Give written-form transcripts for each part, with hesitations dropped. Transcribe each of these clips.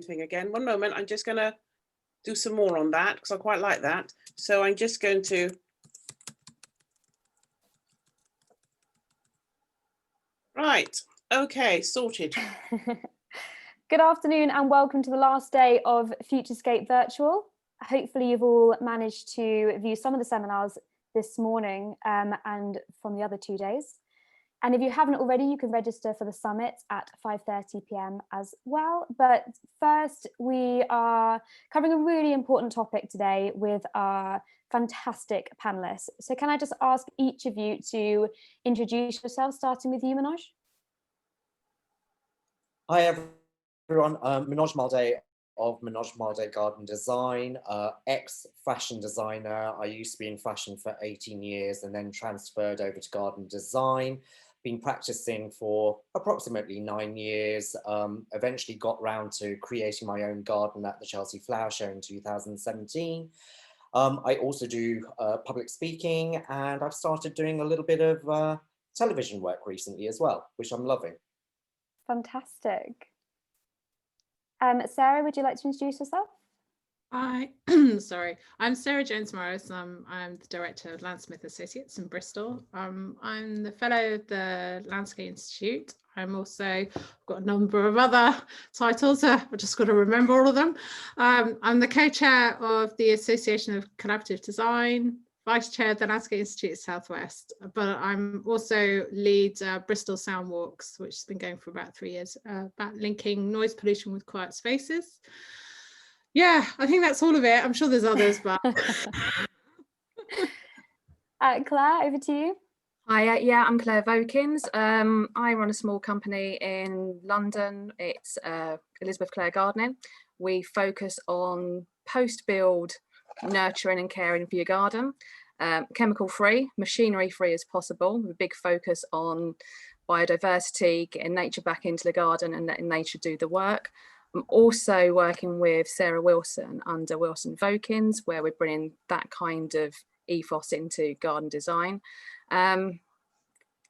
thing again. One moment, I'm just going to do some more on that because I quite like that. So I'm just going to right. Okay, sorted. Good afternoon and welcome to the last day of FutureScape Virtual. Hopefully you've all managed to view some of the seminars this morning and from the other 2 days. And if you haven't already, you can register for the summit at 5:30 p.m. as well. But first, we are covering a really important topic today with our fantastic panelists. So can I just ask each of you to introduce yourselves, starting with you, Manoj? Hi everyone, Manoj Malde of Manoj Malde Garden Design, ex-fashion designer. I used to be in fashion for 18 years and then transferred over to garden design. Been practicing for approximately 9 years, eventually got round to creating my own garden at the Chelsea Flower Show in 2017. I also do public speaking, and I've started doing a little bit of television work recently as well, which I'm loving. Fantastic. Sarah, would you like to introduce yourself? Hi, sorry, I'm Sarah Jones Morris. I'm the director of Landsmith Associates in Bristol. I'm the fellow of the Landscape Institute. I'm also got a number of other titles. I've just got to remember all of them. I'm the co-chair of the Association of Collaborative Design, vice chair of the Landscape Institute Southwest, but I'm also lead Bristol Sound Walks, which has been going for about 3 years, about linking noise pollution with quiet spaces. Yeah, I think that's all of it. I'm sure there's others, but Claire, over to you. Hi, yeah, I'm Claire Vokins. I run a small company in London. It's Elizabeth Clare Gardening. We focus on post-build nurturing and caring for your garden, chemical-free, machinery-free as possible, with a big focus on biodiversity, getting nature back into the garden and letting nature do the work. I'm also working with Sarah Wilson under Wilson Vokins, where we're bringing that kind of ethos into garden design.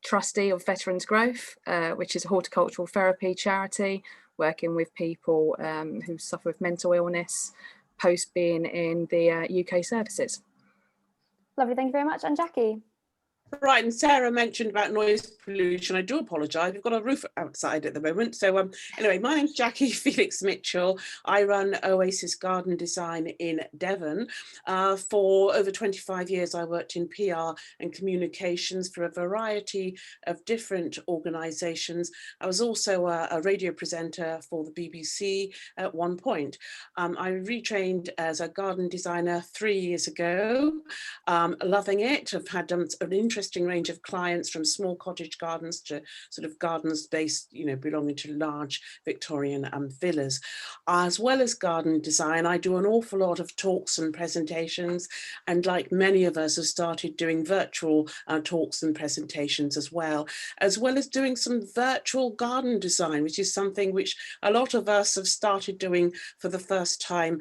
Trustee of Veterans Growth, which is a horticultural therapy charity, working with people who suffer with mental illness post being in the UK services. Lovely, thank you very much. And Jackie? Right, and Sarah mentioned about noise pollution. I do apologise, we've got a roof outside at the moment. So anyway, my name's Jacquie Felix-Mitchell. I run Oasis Garden Design in Devon. For over 25 years, I worked in PR and communications for a variety of different organisations. I was also a radio presenter for the BBC at one point. I retrained as a garden designer 3 years ago, loving it. I've had an interesting range of clients, from small cottage gardens to sort of gardens based, belonging to large Victorian villas. As well as garden design, I do an awful lot of talks and presentations, and like many of us have started doing virtual talks and presentations as well as doing some virtual garden design, which is something which a lot of us have started doing for the first time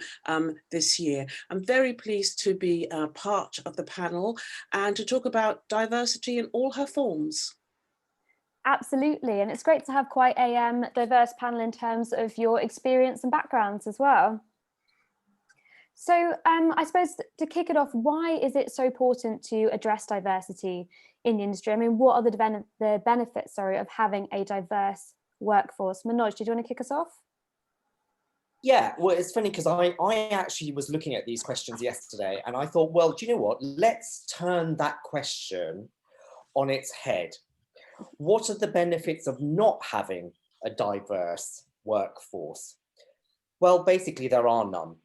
this year. I'm very pleased to be part of the panel and to talk about diversity in all her forms. Absolutely, and it's great to have quite a diverse panel in terms of your experience and backgrounds as well. So I suppose to kick it off, why is it so important to address diversity in the industry? I mean, what are the benefits, of having a diverse workforce? Manoj, did you want to kick us off? Yeah, well, it's funny because I actually was looking at these questions yesterday and I thought, well, do you know what? Let's turn that question on its head. What are the benefits of not having a diverse workforce? Well, basically, there are none.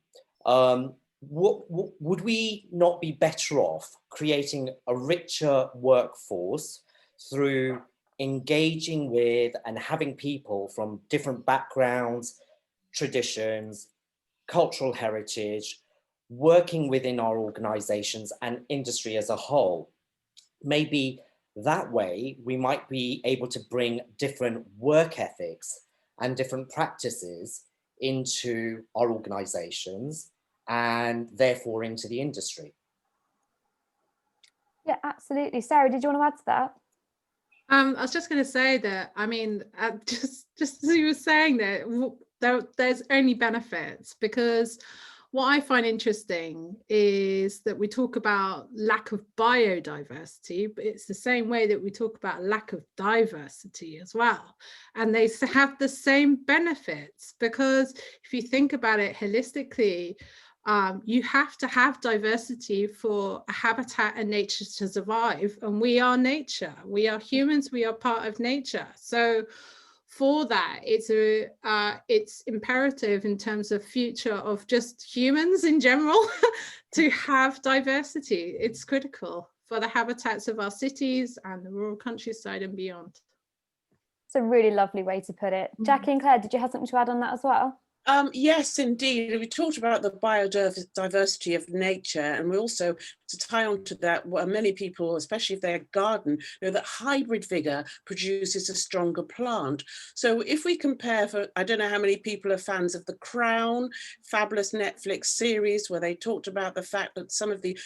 Would we not be better off creating a richer workforce through engaging with and having people from different backgrounds, traditions, cultural heritage, working within our organizations and industry as a whole? Maybe that way we might be able to bring different work ethics and different practices into our organizations and therefore into the industry. Yeah, absolutely. Sarah, did you want to add to that? I was just going to say that, I mean, just as you were saying that, there's only benefits, because what I find interesting is that we talk about lack of biodiversity, but it's the same way that we talk about lack of diversity as well. And they have the same benefits, because if you think about it holistically, you have to have diversity for a habitat and nature to survive. And we are nature, we are humans, we are part of nature. So for that, it's imperative in terms of future of just humans in general to have diversity. It's critical for the habitats of our cities and the rural countryside and beyond. It's a really lovely way to put it. Jacquie and Claire, did you have something to add on that as well? Yes, indeed. We talked about the biodiversity of nature, and we also, to tie on to that, many people, especially if they garden, know that hybrid vigor produces a stronger plant. So if we compare, I don't know how many people are fans of The Crown, fabulous Netflix series where they talked about the fact that some of the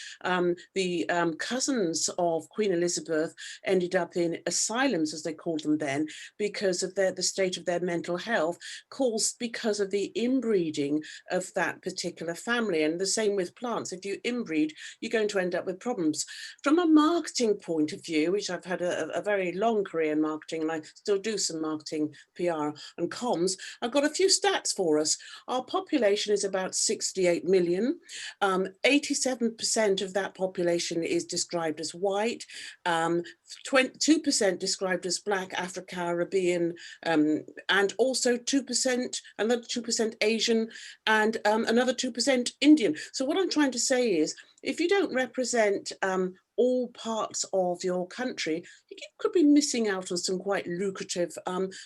cousins of Queen Elizabeth ended up in asylums, as they called them then, because of the state of their mental health, caused because of the inbreeding of that particular family. And the same with plants. If you inbreed, you're going to end up with problems. From a marketing point of view, which I've had a very long career in marketing, and I still do some marketing, PR and comms, I've got a few stats for us. Our population is about 68 million. 87% of that population is described as white, 2% described as Black, Afro-Caribbean, and also 2%, another 2% Asian, and another 2% Indian. So what I'm trying to say is, if you don't represent all parts of your country, you could be missing out on some quite lucrative,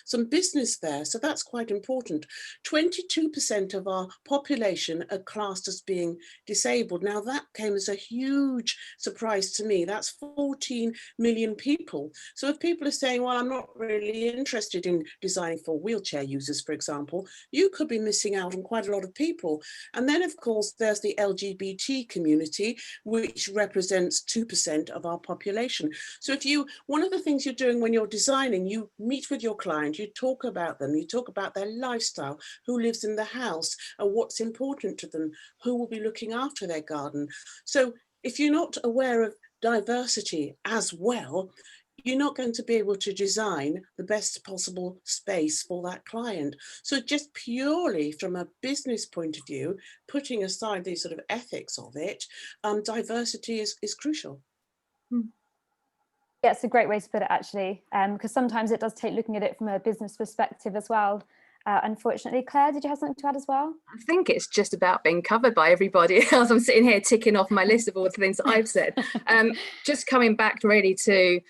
some business there. So that's quite important. 22% of our population are classed as being disabled. Now that came as a huge surprise to me. That's 14 million people. So if people are saying, well, I'm not really interested in designing for wheelchair users, for example, you could be missing out on quite a lot of people. And then of course, there's the LGBT community, which represents 2% of our population. So if one of the things you're doing when you're designing, you meet with your client, you talk about them, you talk about their lifestyle, who lives in the house and what's important to them, who will be looking after their garden. So if you're not aware of diversity as well, you're not going to be able to design the best possible space for that client. So just purely from a business point of view, putting aside the sort of ethics of it, diversity is crucial. Yeah, it's a great way to put it, actually, because sometimes it does take looking at it from a business perspective as well. Unfortunately, Claire, did you have something to add as well? I think it's just about being covered by everybody else. I'm sitting here ticking off my list of all the things that I've said. Just coming back really to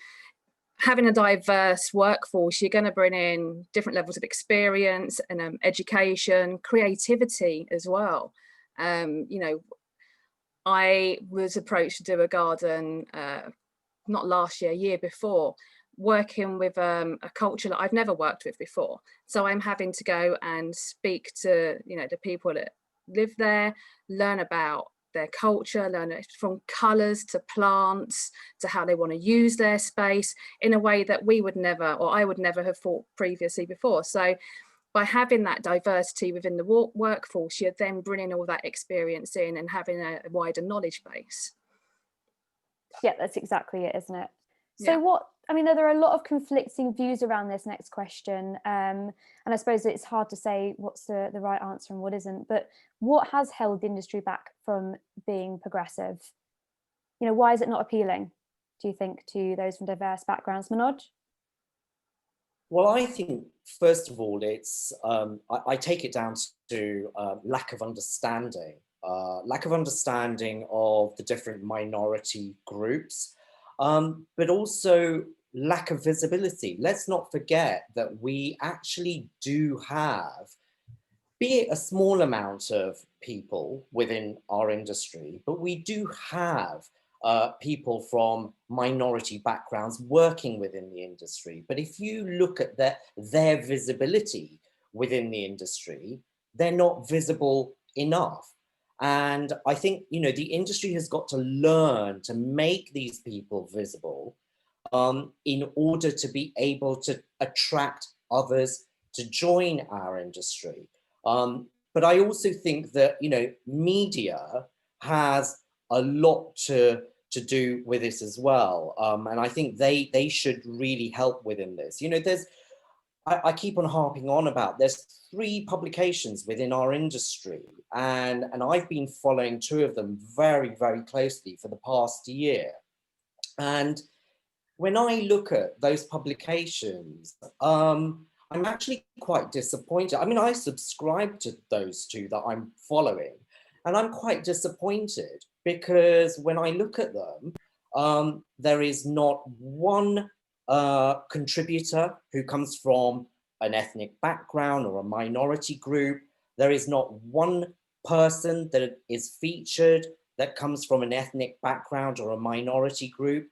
having a diverse workforce, you're going to bring in different levels of experience and education, creativity as well. You know, I was approached to do a garden, not last year, year before, working with a culture that I've never worked with before. So I'm having to go and speak to, you know, the people that live there, learn about their culture, learn it from colours to plants to how they want to use their space in a way that we would never, or I would never have thought previously before. So by having that diversity within the workforce, you're then bringing all that experience in and having a wider knowledge base. Yeah, that's exactly it, isn't it? Yeah. So what, I mean, there are a lot of conflicting views around this next question. And I suppose it's hard to say what's the right answer and what isn't, but what has held the industry back from being progressive? You know, why is it not appealing, do you think, to those from diverse backgrounds? Manoj? Well, I think, first of all, it's, I take it down to lack of understanding of the different minority groups, but also lack of visibility. Let's not forget that we actually do have, be it a small amount of people within our industry, but we do have people from minority backgrounds working within the industry. But if you look at their visibility within the industry, they're not visible enough. And I think, you know, the industry has got to learn to make these people visible in order to be able to attract others to join our industry. But I also think that, you know, media has a lot to do with this as well. And I think they should really help within this. You know, I keep on harping on about, there's 3 publications within our industry, and I've been following 2 of them very, very closely for the past year. And when I look at those publications, I'm actually quite disappointed. I mean, I subscribe to those 2 that I'm following, and I'm quite disappointed because when I look at them, there is not one contributor who comes from an ethnic background or a minority group. There is not one person that is featured that comes from an ethnic background or a minority group.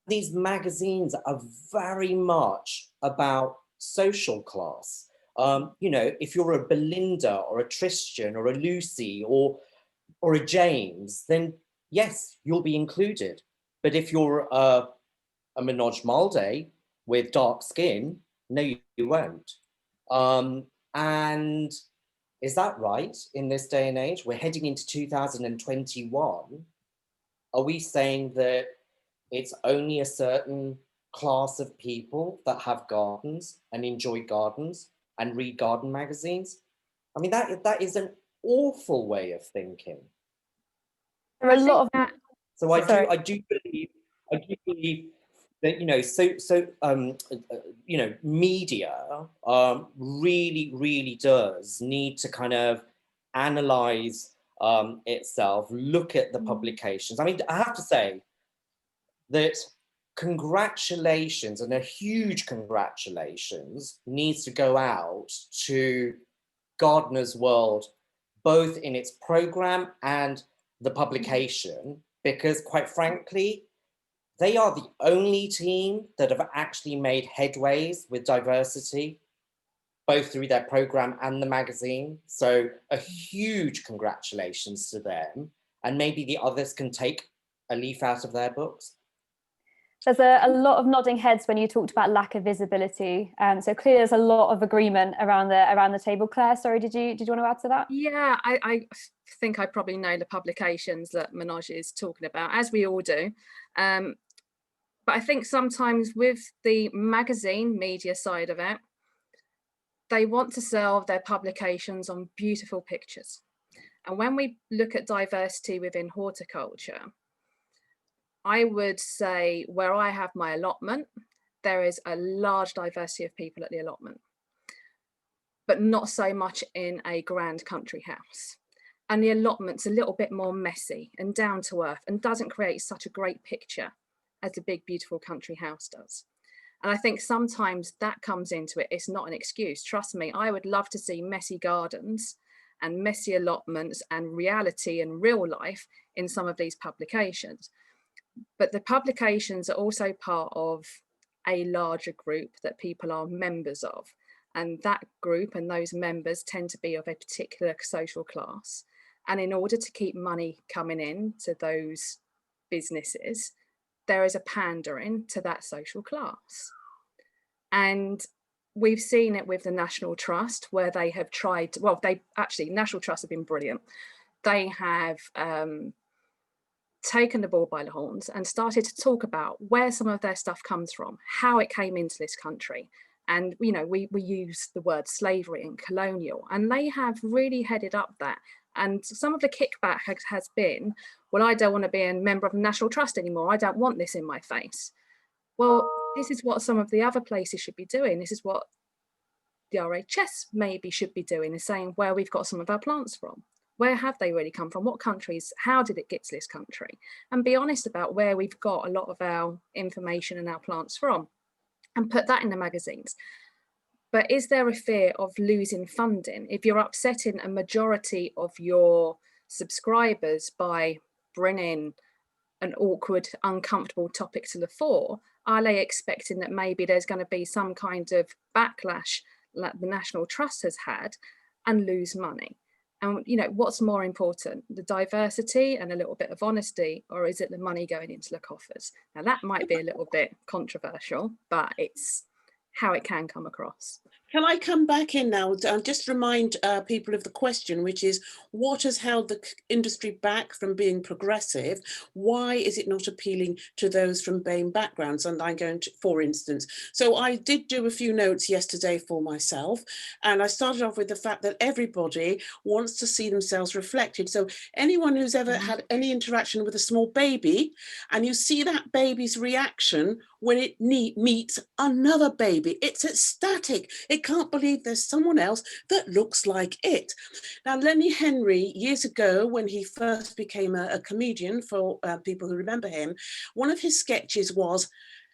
These magazines are very much about social class. You know, if you're a Belinda or a Tristan or a Lucy or a James, then yes, you'll be included. But if you're a Manoj Malde with dark skin, no, you won't. And is that right in this day and age? We're heading into 2021. Are we saying that it's only a certain class of people that have gardens and enjoy gardens and read garden magazines? I mean, that is an awful way of thinking. There are a lot of So I do believe that, you know, you know, media really does need to kind of analyze itself, look at the publications. I mean, I have to say that congratulations, and a huge congratulations, needs to go out to Gardener's World, both in its program and the publication, because quite frankly, they are the only team that have actually made headways with diversity, both through their program and the magazine. So a huge congratulations to them. And maybe the others can take a leaf out of their books. There's a lot of nodding heads when you talked about lack of visibility. So clearly there's a lot of agreement around the table. Claire, sorry, did you want to add to that? Yeah, I think I probably know the publications that Manoj is talking about, as we all do. But I think sometimes with the magazine media side of it, they want to sell their publications on beautiful pictures. And when we look at diversity within horticulture, I would say where I have my allotment, there is a large diversity of people at the allotment, but not so much in a grand country house. And the allotment's a little bit more messy and down to earth and doesn't create such a great picture as a big, beautiful country house does. And I think sometimes that comes into it. It's not an excuse. Trust me, I would love to see messy gardens and messy allotments and reality and real life in some of these publications. But the publications are also part of a larger group that people are members of. And that group and those members tend to be of a particular social class. And in order to keep money coming in to those businesses, there is a pandering to that social class. And we've seen it with the National Trust, where they have tried, National Trust have been brilliant. They have taken the bull by the horns and started to talk about where some of their stuff comes from, how it came into this country. And, you know, we use the word slavery and colonial, and they have really headed up that. And some of the kickback has been, well, I don't want to be a member of the National Trust anymore. I don't want this in my face. Well, this is what some of the other places should be doing. This is what the RHS maybe should be doing, is saying where we've got some of our plants from. Where have they really come from? What countries? How did it get to this country? And be honest about where we've got a lot of our information and our plants from, and put that in the magazines. But is there a fear of losing funding? If you're upsetting a majority of your subscribers by bringing an awkward, uncomfortable topic to the fore, are they expecting that maybe there's going to be some kind of backlash like the National Trust has had and lose money? And, you know, what's more important, the diversity and a little bit of honesty, or is it the money going into the coffers? Now, that might be a little bit controversial, but it's how it can come across. Can I come back in now and just remind people of the question, which is what has held the industry back from being progressive? Why is it not appealing to those from BAME backgrounds? And I'm going to, for instance, so I did do a few notes yesterday for myself, and I started off with the fact that everybody wants to see themselves reflected. So anyone who's ever had any interaction with a small baby, and you see that baby's reaction when it meets another baby, it's ecstatic. It can't believe there's someone else that looks like it. Now, Lenny Henry, years ago, when he first became a comedian, for people who remember him, one of his sketches was,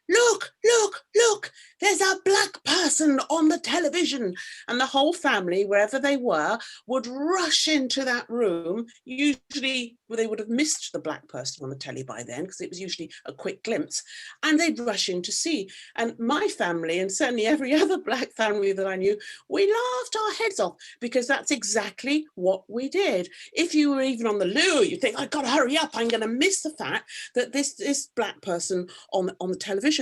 look, look, look, there's a black person on the television. And the whole family, wherever they were, would rush into that room. Usually, well, they would have missed the black person on the telly by then, because it was usually a quick glimpse, and they'd rush in to see. And my family, and certainly every other black family that I knew, we laughed our heads off, because that's exactly what we did. If you were even on the loo, you think, I've got to hurry up, I'm going to miss the fact that this black person on the television.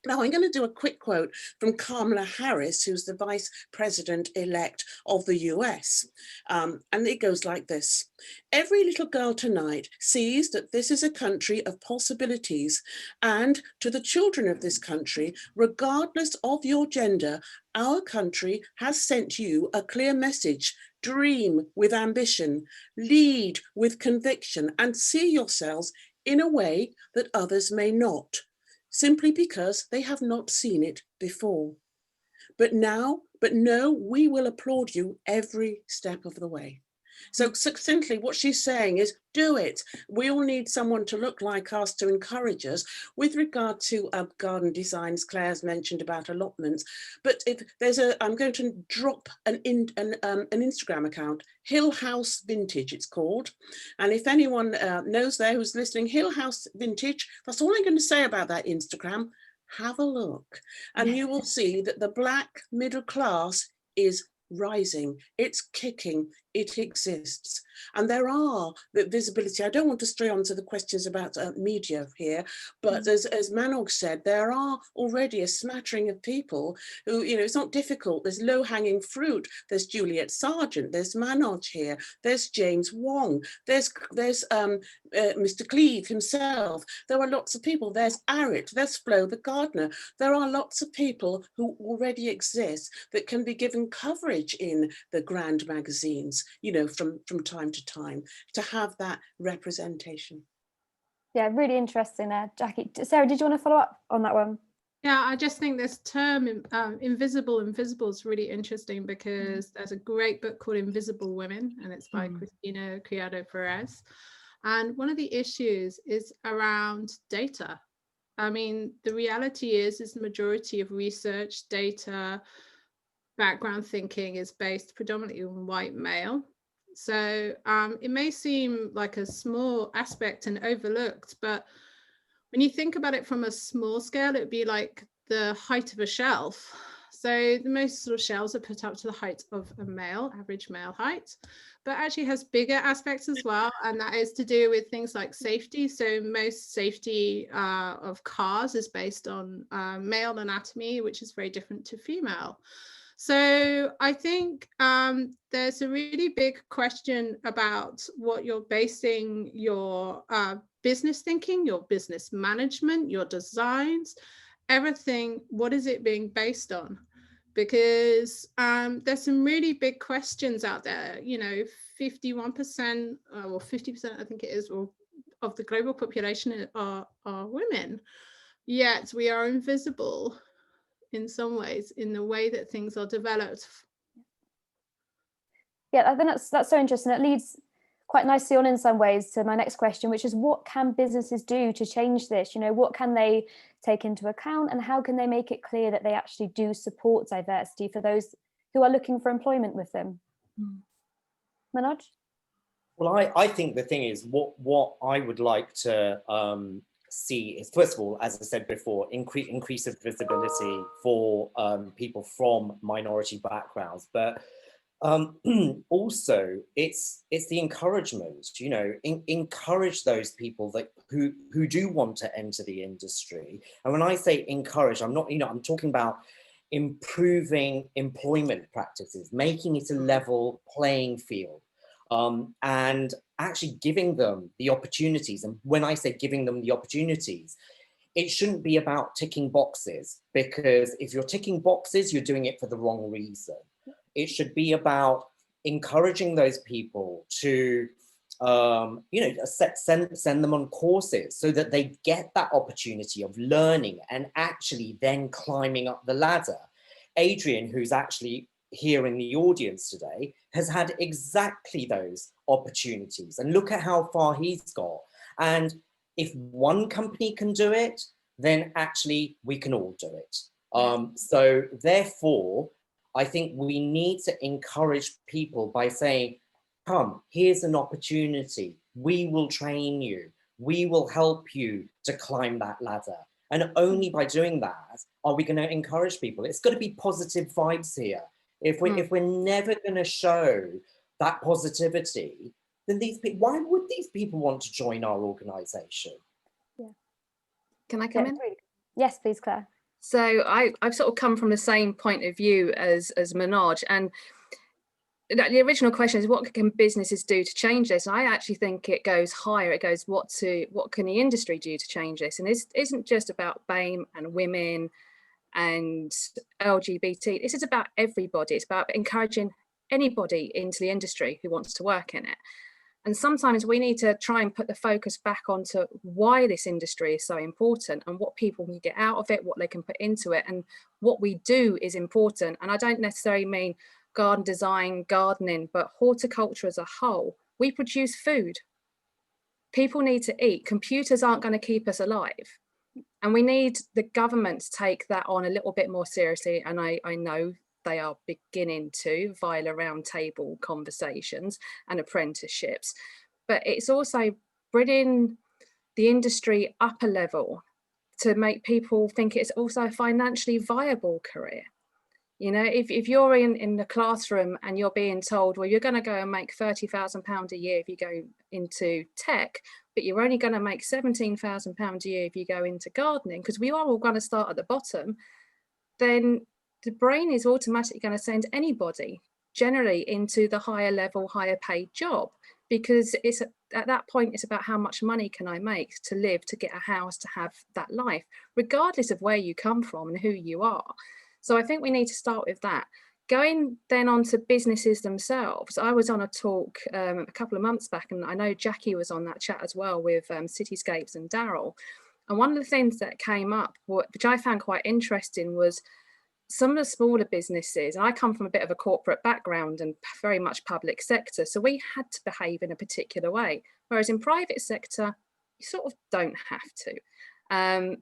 Now, I'm going to do a quick quote from Kamala Harris, who's the Vice President-elect of the US. And it goes like this. Every little girl tonight sees that this is a country of possibilities. And to the children of this country, regardless of your gender, our country has sent you a clear message. Dream with ambition, lead with conviction, and see yourselves in a way that others may not, simply because they have not seen it before. But no, we will applaud you every step of the way. So succinctly, what she's saying is, do it. We all need someone to look like us to encourage us. With regard to garden designs, Claire's mentioned about allotments, but if there's I'm going to drop an Instagram account, Hill House Vintage, it's called. And if anyone knows there who's listening, Hill House Vintage, that's all I'm going to say about that Instagram. Have a look, and you will see that the black middle class is rising, it's kicking, it exists. And there are the visibility. I don't want to stray on to the questions about media here, but as Manoj said, there are already a smattering of people who, you know, it's not difficult. There's low-hanging fruit. There's Juliet Sargent, there's Manoj here, there's James Wong, there's Mr. Cleve himself. There are lots of people. There's Arit, there's Flo the gardener. There are lots of people who already exist that can be given coverage in the grand magazines, you know, from time to time, to have that representation. Yeah, really interesting there, Jackie. Sarah, did you want to follow up on that one? Yeah, I just think this term invisible is really interesting, because there's a great book called Invisible Women, and it's by Cristina Criado Perez. And one of the issues is around data. I mean, the reality is the majority of research, data, background thinking is based predominantly on white male. So it may seem like a small aspect and overlooked, but when you think about it from a small scale, it would be like the height of a shelf. So the most sort of shelves are put up to the height of a male, average male height, but actually has bigger aspects as well. And that is to do with things like safety. So most safety of cars is based on male anatomy, which is very different to female. So I think there's a really big question about what you're basing your business thinking, your business management, your designs, everything. What is it being based on? Because there's some really big questions out there. You know, 51% or 50%, I think it is, of the global population are women, yet we are invisible in some ways in the way that things are developed. Yeah, I think that's so interesting. It leads quite nicely on in some ways to my next question, which is, what can businesses do to change this? You know, what can they take into account, and how can they make it clear that they actually do support diversity for those who are looking for employment with them? Manoj? Well, I think the thing is, what I would like to see is, first of all, as I said before, increase of visibility for people from minority backgrounds, but also it's the encouragement, you know, encourage those people that who do want to enter the industry. And when I say encourage, I'm not, you know, I'm talking about improving employment practices, making it a level playing field, and actually giving them the opportunities. And when I say giving them the opportunities, it shouldn't be about ticking boxes, because if you're ticking boxes, you're doing it for the wrong reason. It should be about encouraging those people to, send them on courses so that they get that opportunity of learning and actually then climbing up the ladder. Adrian, who's actually here in the audience today, has had exactly those opportunities, and look at how far he's got. And if one company can do it, then actually we can all do it. So therefore, I think we need to encourage people by saying, come, here's an opportunity. We will train you. We will help you to climb that ladder. And only by doing that are we going to encourage people. It's got to be positive vibes here. If we're never going to show that positivity, then these people, why would these people want to join our organisation? Yeah. Can I come in? Yes, please, Claire. So I've sort of come from the same point of view as Manoj, and the original question is, what can businesses do to change this? And I actually think it goes higher. It goes, what can the industry do to change this? And this isn't just about BAME and women and LGBT. This is about everybody. It's about encouraging anybody into the industry who wants to work in it. And sometimes we need to try and put the focus back onto why this industry is so important and what people can get out of it, what they can put into it, and what we do is important. And I don't necessarily mean garden design, gardening, but horticulture as a whole. We produce food. People need to eat. Computers aren't going to keep us alive. And we need the government to take that on a little bit more seriously. And I know they are beginning to via roundtable conversations and apprenticeships. But it's also bringing the industry up a level to make people think it's also a financially viable career. You know, if you're in the classroom and you're being told, well, you're going to go and make £30,000 a year if you go into tech, but you're only going to make £17,000 a year if you go into gardening, because we are all going to start at the bottom, then the brain is automatically going to send anybody generally into the higher level, higher paid job, because it's at that point, it's about how much money can I make to live, to get a house, to have that life, regardless of where you come from and who you are. So I think we need to start with that. Going then on to businesses themselves. I was on a talk a couple of months back, and I know Jacquie was on that chat as well with Cityscapes and Daryl. And one of the things that came up, which I found quite interesting, was some of the smaller businesses. And I come from a bit of a corporate background and very much public sector. So we had to behave in a particular way. Whereas in private sector, you sort of don't have to.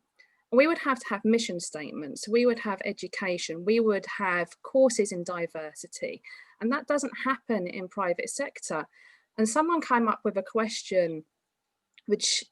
We would have to have mission statements, we would have education, we would have courses in diversity, and that doesn't happen in private sector. And someone came up with a question, which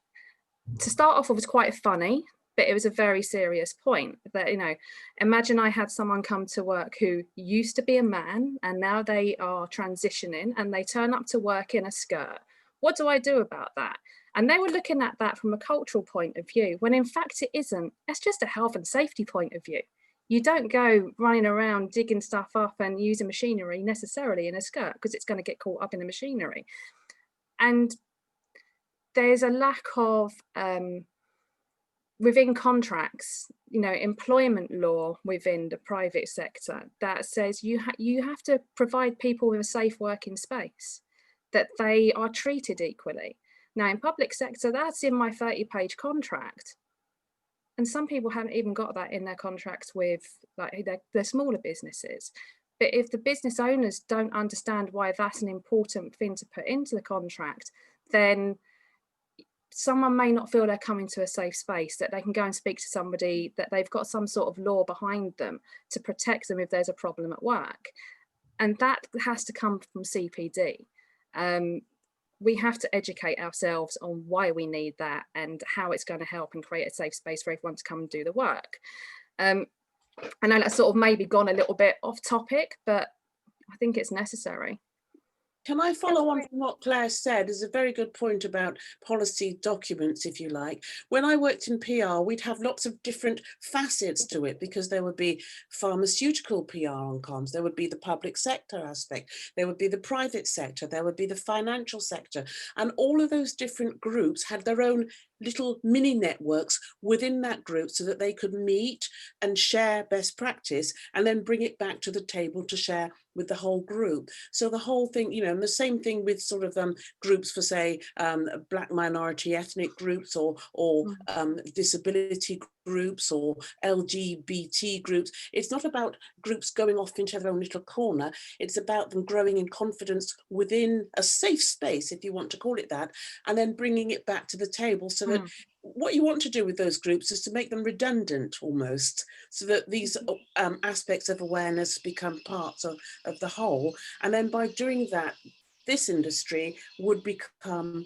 to start off with was quite funny, but it was a very serious point that, you know, imagine I had someone come to work who used to be a man and now they are transitioning and they turn up to work in a skirt. What do I do about that? And they were looking at that from a cultural point of view, when in fact it isn't. It's just a health and safety point of view. You don't go running around digging stuff up and using machinery necessarily in a skirt, because it's going to get caught up in the machinery. And there's a lack of, within contracts, you know, employment law within the private sector that says you have to provide people with a safe working space, that they are treated equally. Now, in public sector, that's in my 30-page contract. And some people haven't even got that in their contracts with like their smaller businesses. But if the business owners don't understand why that's an important thing to put into the contract, then someone may not feel they're coming to a safe space, that they can go and speak to somebody, that they've got some sort of law behind them to protect them if there's a problem at work. And that has to come from CPD. We have to educate ourselves on why we need that and how it's going to help and create a safe space for everyone to come and do the work. I know that's sort of maybe gone a little bit off topic, but I think it's necessary. Can I follow on from what Claire said? There's a very good point about policy documents, if you like. When I worked in PR, we'd have lots of different facets to it, because there would be pharmaceutical PR on comms, there would be the public sector aspect, there would be the private sector, there would be the financial sector, and all of those different groups had their own little mini networks within that group so that they could meet and share best practice and then bring it back to the table to share with the whole group. So the whole thing, you know, and the same thing with sort of groups for, say, Black minority ethnic groups, or disability groups, or LGBT groups. It's not about groups going off into their own little corner. It's about them growing in confidence within a safe space, if you want to call it that, and then bringing it back to the table, so that what you want to do with those groups is to make them redundant almost, so that these aspects of awareness become parts of the whole. And then by doing that, this industry would become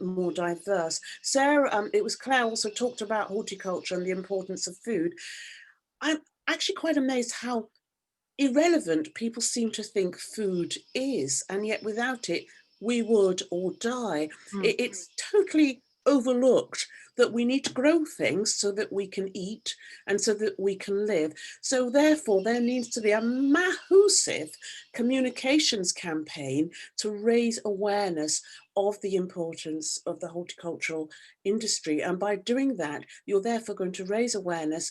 more diverse. Sarah, it was Claire also talked about horticulture and the importance of food. I'm actually quite amazed how irrelevant people seem to think food is, and yet without it, we would all die. It's totally overlooked that we need to grow things so that we can eat and so that we can live. So therefore, there needs to be a massive communications campaign to raise awareness of the importance of the horticultural industry. And by doing that, you're therefore going to raise awareness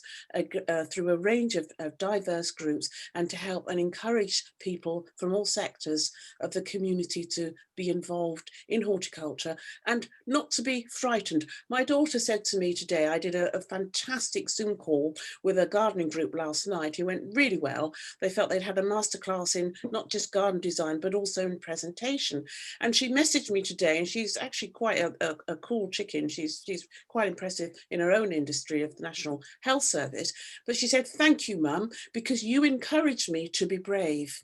through a range of diverse groups, and to help and encourage people from all sectors of the community to be involved in horticulture and not to be frightened. My daughter said to me today, I did a fantastic Zoom call with a gardening group last night. It went really well. They felt they'd had a masterclass in not just garden design, but also in presentation. And she messaged me today, and she's actually quite a cool chicken. She's quite impressive in her own industry of the National Health Service. But she said, "Thank you, Mum, because you encouraged me to be brave."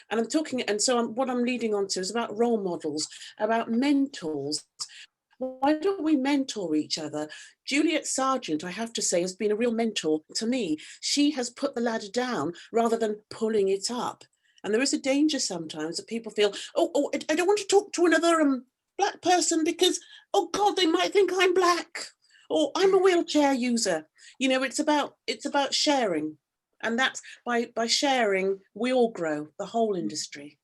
And I'm talking, and so what I'm leading on to is about role models, about mentors. Why don't we mentor each other? Juliet Sargent, I have to say, has been a real mentor to me. She has put the ladder down rather than pulling it up. And there is a danger sometimes that people feel, oh, I don't want to talk to another Black person because, oh God, they might think I'm Black, or I'm a wheelchair user. You know, it's about sharing. And that's by sharing, we all grow, the whole industry.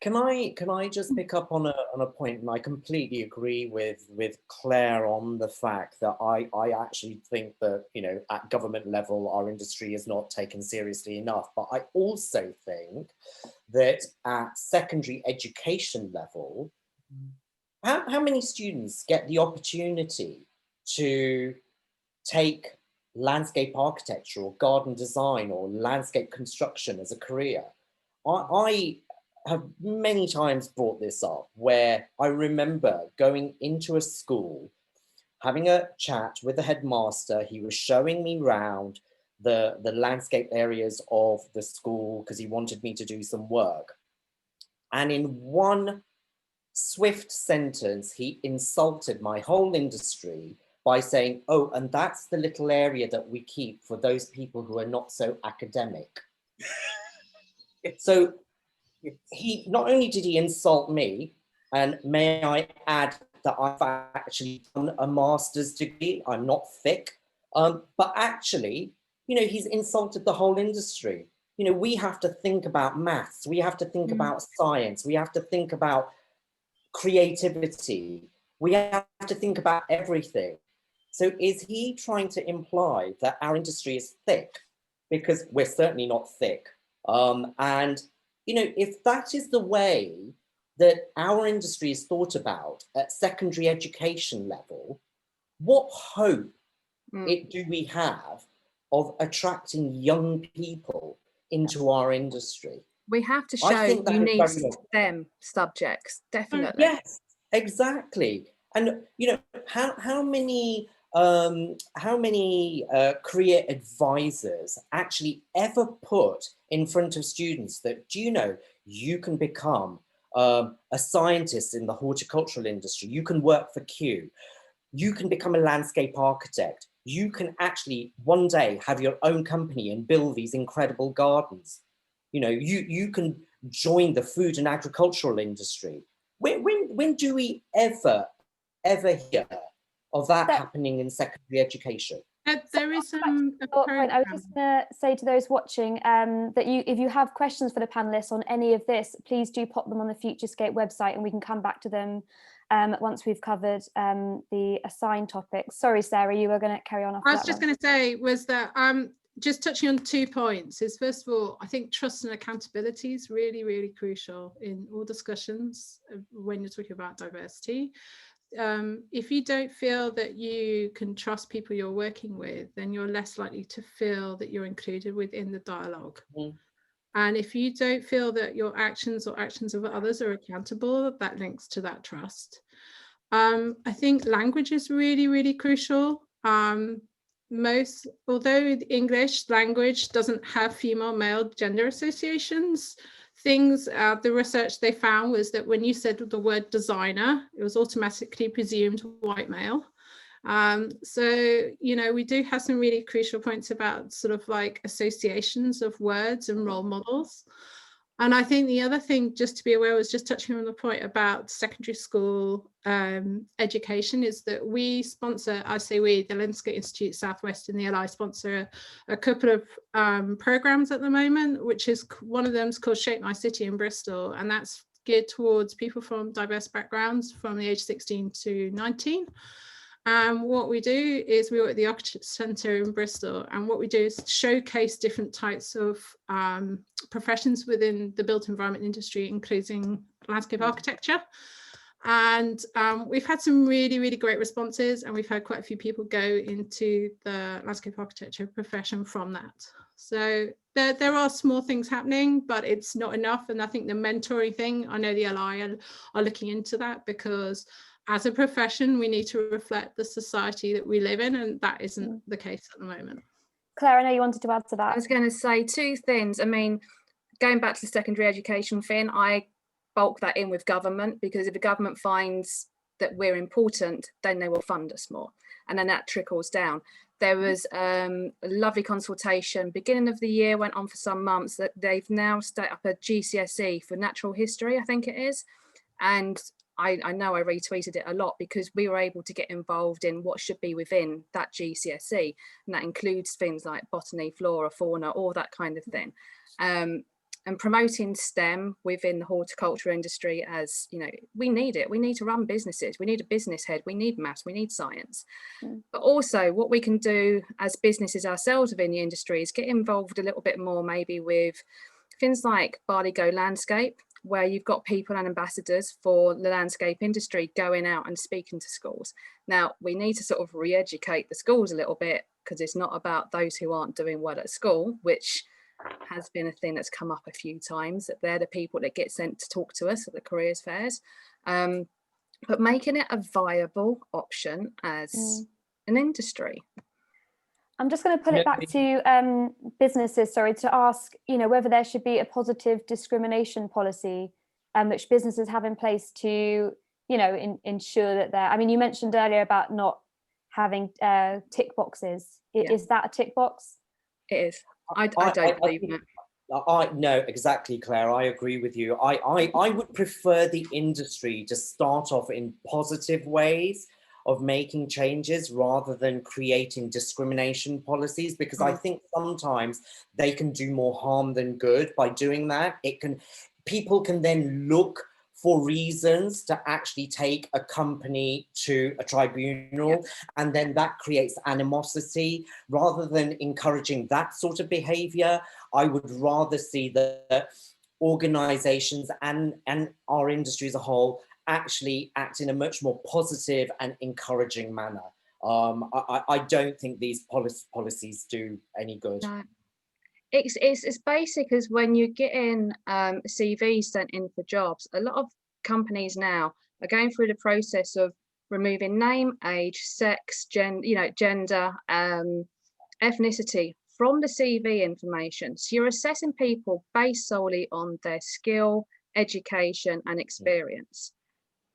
Can I just pick up on a point, and I completely agree with Claire on the fact that I actually think that, you know, at government level our industry is not taken seriously enough. But I also think that at secondary education level, how many students get the opportunity to take landscape architecture or garden design or landscape construction as a career? I have many times brought this up, where I remember going into a school, having a chat with the headmaster. He was showing me around the landscape areas of the school because he wanted me to do some work. And in one swift sentence, he insulted my whole industry by saying, "Oh, and that's the little area that we keep for those people who are not so academic." So he not only did he insult me, and may I add that I've actually done a master's degree, I'm not thick, but actually, you know, he's insulted the whole industry. You know, we have to think about maths, we have to think about science, we have to think about creativity, we have to think about everything. So is he trying to imply that our industry is thick? Because we're certainly not thick. And you know, if that is the way that our industry is thought about at secondary education level, what hope do we have of attracting young people into our industry? We have to show unique STEM subjects, definitely. Yes, exactly. And you know, how many career advisors actually ever put in front of students that, do you know, you can become a scientist in the horticultural industry, you can work for Q, you can become a landscape architect, you can actually one day have your own company and build these incredible gardens. You know, you can join the food and agricultural industry. When do we ever hear of that happening in secondary education? There is a I was just going to say to those watching that if you have questions for the panelists on any of this, please do pop them on the FutureScape website and we can come back to them once we've covered the assigned topics. Sorry, Sarah, you were going to carry on after that. I was just going to say was that just touching on 2 points is, first of all, I think trust and accountability is really, really crucial in all discussions when you're talking about diversity. If you don't feel that you can trust people you're working with, then you're less likely to feel that you're included within the dialogue. Mm. And if you don't feel that your actions or actions of others are accountable, that links to that trust. I think language is really, really crucial. Although the English language doesn't have female-male gender associations, the research they found was that when you said the word designer, it was automatically presumed white male. So, you know, we do have some really crucial points about sort of like associations of words and role models. And I think the other thing just to be aware was just touching on the point about secondary school education is that we sponsor, I say we, the Landscape Institute Southwest and the LI sponsor a couple of programs at the moment, which is one of them is called Shape My City in Bristol. And that's geared towards people from diverse backgrounds from the age 16 to 19. What we do is we work at the Architecture Centre in Bristol, and what we do is showcase different types of professions within the built environment industry, including landscape architecture. And we've had some really, really great responses, and we've had quite a few people go into the landscape architecture profession from that. So there are small things happening, but it's not enough. And I think the mentoring thing, I know the LI are looking into that, because as a profession, we need to reflect the society that we live in, and that isn't the case at the moment. Claire, I know you wanted to add to that. I was going to say 2 things. I mean, going back to the secondary education thing, I bulk that in with government, because if the government finds that we're important, then they will fund us more. And then that trickles down. There was a lovely consultation, beginning of the year, went on for some months, that they've now set up a GCSE for natural history, I think it is. And I know I retweeted it a lot, because we were able to get involved in what should be within that GCSE, and that includes things like botany, flora, fauna, all that kind of thing, and promoting STEM within the horticulture industry. As you know, we need it. We need to run businesses. We need a business head. We need maths. We need science. But also, what we can do as businesses ourselves within the industry is get involved a little bit more, maybe with things like Barley Go Landscape, where you've got people and ambassadors for the landscape industry going out and speaking to schools. Now, we need to sort of re-educate the schools a little bit, because it's not about those who aren't doing well at school, which has been a thing that's come up a few times, that they're the people that get sent to talk to us at the careers fairs. But making it a viable option as an industry. I'm just going to put it back to businesses, to ask, you know, whether there should be a positive discrimination policy which businesses have in place to, you know, ensure that they're, I mean, you mentioned earlier about not having tick boxes. Is that a tick box? It is. I don't believe it. No, exactly, Claire. I agree with you. I would prefer the industry to start off in positive ways of making changes rather than creating discrimination policies, because I think sometimes they can do more harm than good by doing that. People can then look for reasons to actually take a company to a tribunal, and then that creates animosity. Rather than encouraging that sort of behavior, I would rather see the organizations and our industry as a whole actually act in a much more positive and encouraging manner. I don't think these policies do any good. No. It's as basic as when you're getting CVs sent in for jobs. A lot of companies now are going through the process of removing name, age, sex, gender, ethnicity from the CV information. So you're assessing people based solely on their skill, education, and experience.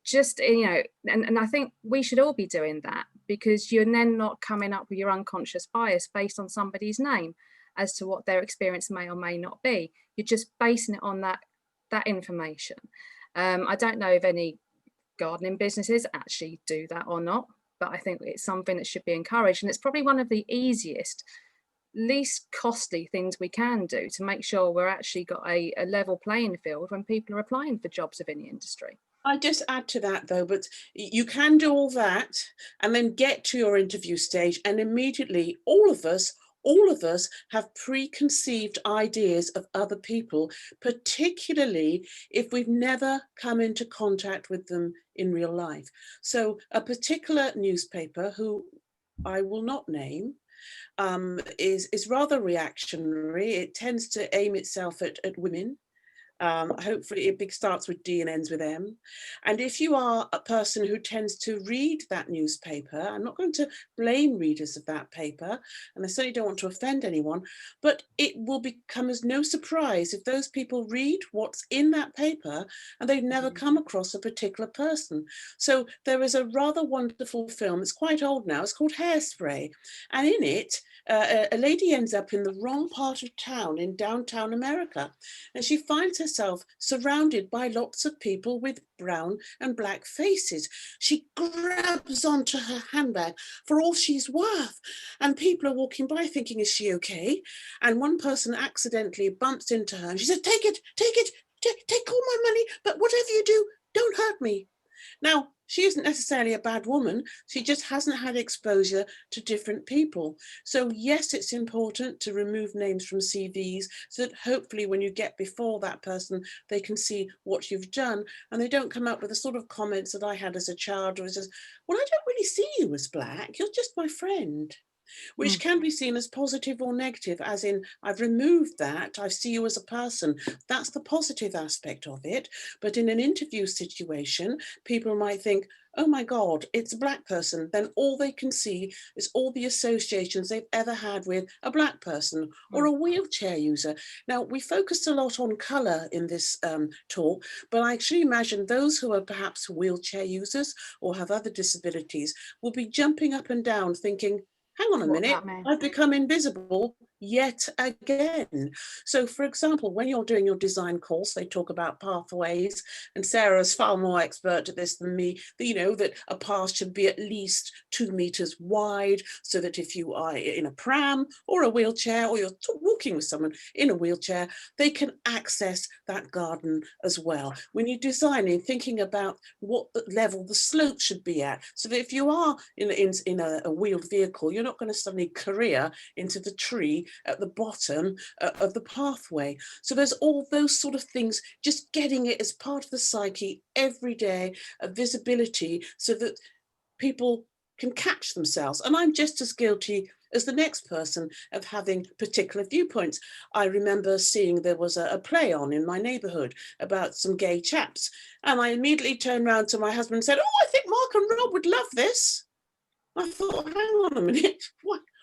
Just, you know, and I think we should all be doing that, because you're then not coming up with your unconscious bias based on somebody's name as to what their experience may or may not be. You're just basing it on that that information. I don't know if any gardening businesses actually do that or not, but I think it's something that should be encouraged, and it's probably one of the easiest, least costly things we can do to make sure we're actually got a level playing field when people are applying for jobs within the industry. I just add to that though, but you can do all that and then get to your interview stage, and immediately all of us have preconceived ideas of other people, particularly if we've never come into contact with them in real life. So a particular newspaper, who I will not name, is rather reactionary. It tends to aim itself at women. Hopefully it starts with D and ends with M. And if you are a person who tends to read that newspaper, I'm not going to blame readers of that paper, and I certainly don't want to offend anyone, but it will become as no surprise if those people read what's in that paper and they've never come across a particular person. So there is a rather wonderful film, it's quite old now, it's called Hairspray, and in it a lady ends up in the wrong part of town in downtown America, and she finds herself surrounded by lots of people with brown and black faces. She grabs onto her handbag for all she's worth, and people are walking by thinking, is she okay? And one person accidentally bumps into her and she says, take it, take all my money, but whatever you do, don't hurt me. Now, she isn't necessarily a bad woman, she just hasn't had exposure to different people. So yes, it's important to remove names from CVs so that hopefully when you get before that person, they can see what you've done and they don't come up with the sort of comments that I had as a child, or says, well, I don't really see you as black, you're just my friend. Which can be seen as positive or negative, as in, I've removed that, I see you as a person. That's the positive aspect of it. But in an interview situation, people might think, oh my God, it's a black person. Then all they can see is all the associations they've ever had with a black person or a wheelchair user. Now, we focused a lot on colour in this talk, but I actually imagine those who are perhaps wheelchair users or have other disabilities will be jumping up and down thinking, hang on a minute, I've become invisible yet again. So for example, when you're doing your design course, they talk about pathways, and Sarah's far more expert at this than me, you know, that a path should be at least 2 meters wide, so that if you are in a pram or a wheelchair, or you're walking with someone in a wheelchair, they can access that garden as well. When you're designing, thinking about what level the slope should be at, so that if you are in a wheeled vehicle, you're not going to suddenly career into the tree at the bottom of the pathway. So there's all those sort of things, just getting it as part of the psyche every day, a visibility, so that people can catch themselves. And I'm just as guilty as the next person of having particular viewpoints. I remember seeing there was a play on in my neighbourhood about some gay chaps, and I immediately turned around to my husband and said, oh, I think Mark and Rob would love this. I thought, hang on a minute,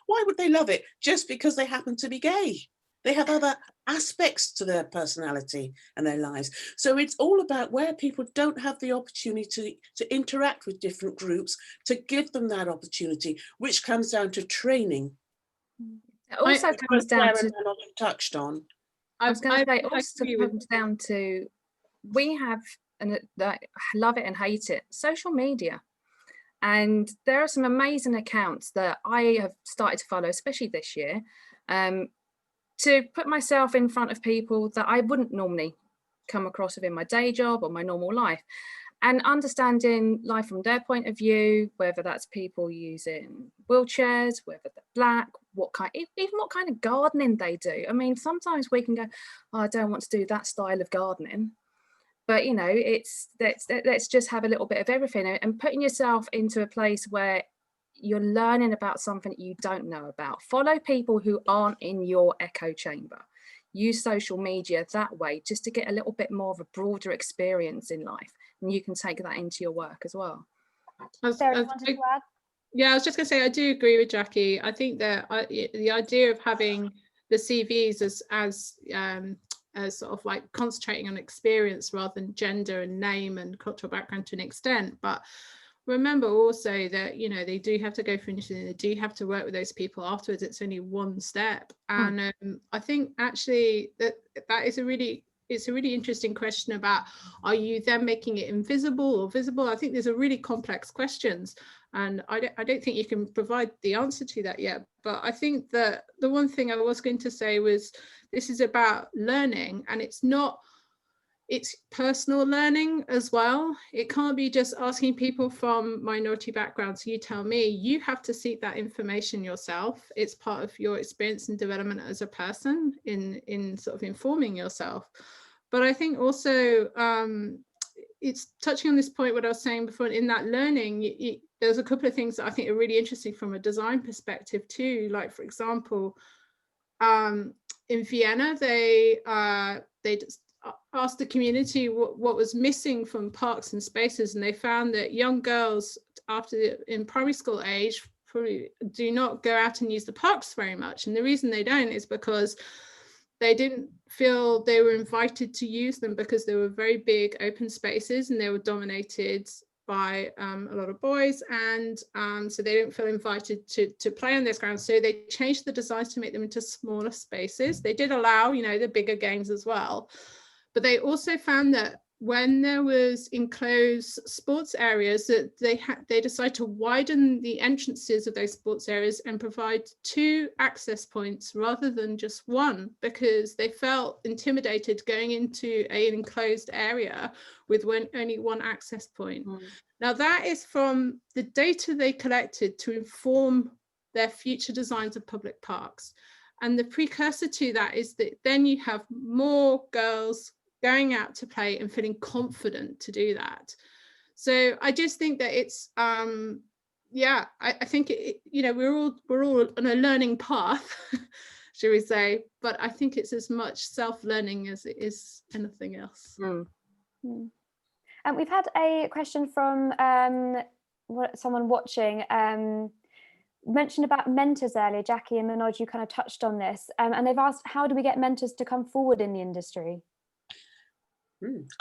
why would they love it? Just because they happen to be gay? They have other aspects to their personality and their lives. So it's all about where people don't have the opportunity to interact with different groups, to give them that opportunity, which comes down to training. It also comes down to, touched on. I was going to say, it also comes down to, we have, and I love it and hate it, social media. And there are some amazing accounts that I have started to follow, especially this year, to put myself in front of people that I wouldn't normally come across within my day job or my normal life, and understanding life from their point of view, whether that's people using wheelchairs, whether they're black, even what kind of gardening they do. I mean, sometimes we can go, oh, I don't want to do that style of gardening. But, you know, let's just have a little bit of everything, and putting yourself into a place where you're learning about something that you don't know about. Follow people who aren't in your echo chamber. Use social media that way, just to get a little bit more of a broader experience in life. And you can take that into your work as well. Sarah, you wanted to add? Yeah, I was just going to say, I do agree with Jackie. I think that the idea of having the CVs as sort of like concentrating on experience rather than gender and name and cultural background to an extent, but remember also that, you know, they do have to go through interview, they do have to work with those people afterwards. It's only one step, and I think actually that is a really it's a really interesting question about, are you then making it invisible or visible? I think there's a really complex questions, and I don't think you can provide the answer to that yet. But I think that the one thing I was going to say was, this is about learning, and it's personal learning as well. It can't be just asking people from minority backgrounds, you tell me. You have to seek that information yourself. It's part of your experience and development as a person in sort of informing yourself. But I think also it's touching on this point, what I was saying before, in that learning, there's a couple of things that I think are really interesting from a design perspective too. Like, for example, in Vienna, they just asked the community what was missing from parks and spaces, and they found that young girls in primary school age probably do not go out and use the parks very much. And the reason they don't is because they didn't feel they were invited to use them, because they were very big open spaces and they were dominated by a lot of boys, and so they didn't feel invited to play on those grounds. So they changed the designs to make them into smaller spaces. They did allow, the bigger games as well. But they also found that when there was enclosed sports areas, that they decided to widen the entrances of those sports areas and provide 2 access points rather than just 1, because they felt intimidated going into an enclosed area with only 1 access point. Now, that is from the data they collected to inform their future designs of public parks. And the precursor to that is that then you have more girls going out to play and feeling confident to do that. So I just think that it's I think we're all on a learning path, shall we say, but I think it's as much self-learning as it is anything else. And we've had a question from someone watching. Mentioned about mentors earlier. Jacquie and Manoj, you kind of touched on this, and they've asked, how do we get mentors to come forward in the industry?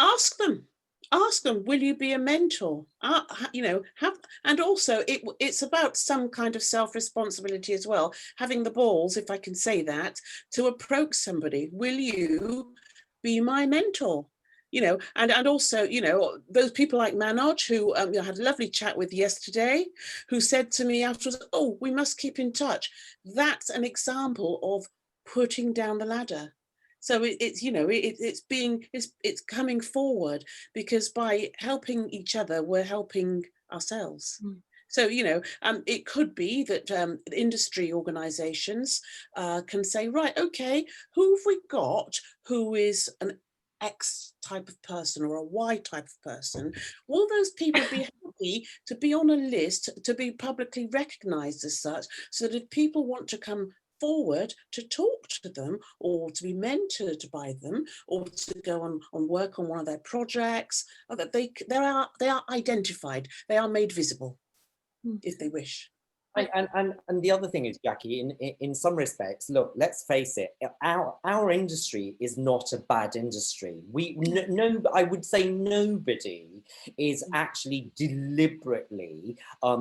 Ask them, will you be a mentor? And also it's about some kind of self-responsibility as well, having the balls, if I can say that, to approach somebody. Will you be my mentor? And also, those people like Manoj, who I had a lovely chat with yesterday, who said to me afterwards, oh, we must keep in touch. That's an example of putting down the ladder. So it's coming forward, because by helping each other, we're helping ourselves. So, it could be that industry organizations can say, right, okay, who have we got who is an X type of person or a Y type of person? Will those people be happy to be on a list, to be publicly recognized as such, so that if people want to come forward to talk to them, or to be mentored by them, or to go on work on one of their projects, that they are identified, they are made visible if they wish. And the other thing is, Jacquie, in some respects, look, let's face it, our industry is not a bad industry. I would say nobody is actually deliberately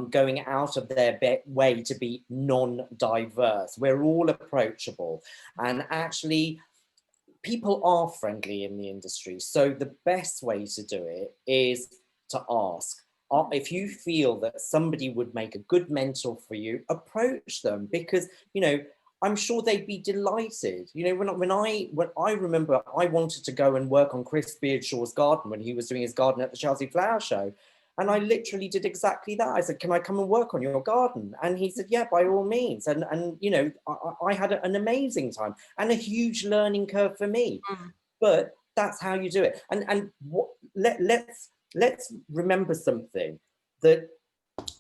going out of their way to be non-diverse. We're all approachable, and actually people are friendly in the industry. So the best way to do it is to ask. If you feel that somebody would make a good mentor for you, approach them, because, I'm sure they'd be delighted. When I remember I wanted to go and work on Chris Beardshaw's garden when he was doing his garden at the Chelsea Flower Show. And I literally did exactly that. I said, can I come and work on your garden? And he said, yeah, by all means. And I had an amazing time and a huge learning curve for me. But that's how you do it. And let's remember something, that,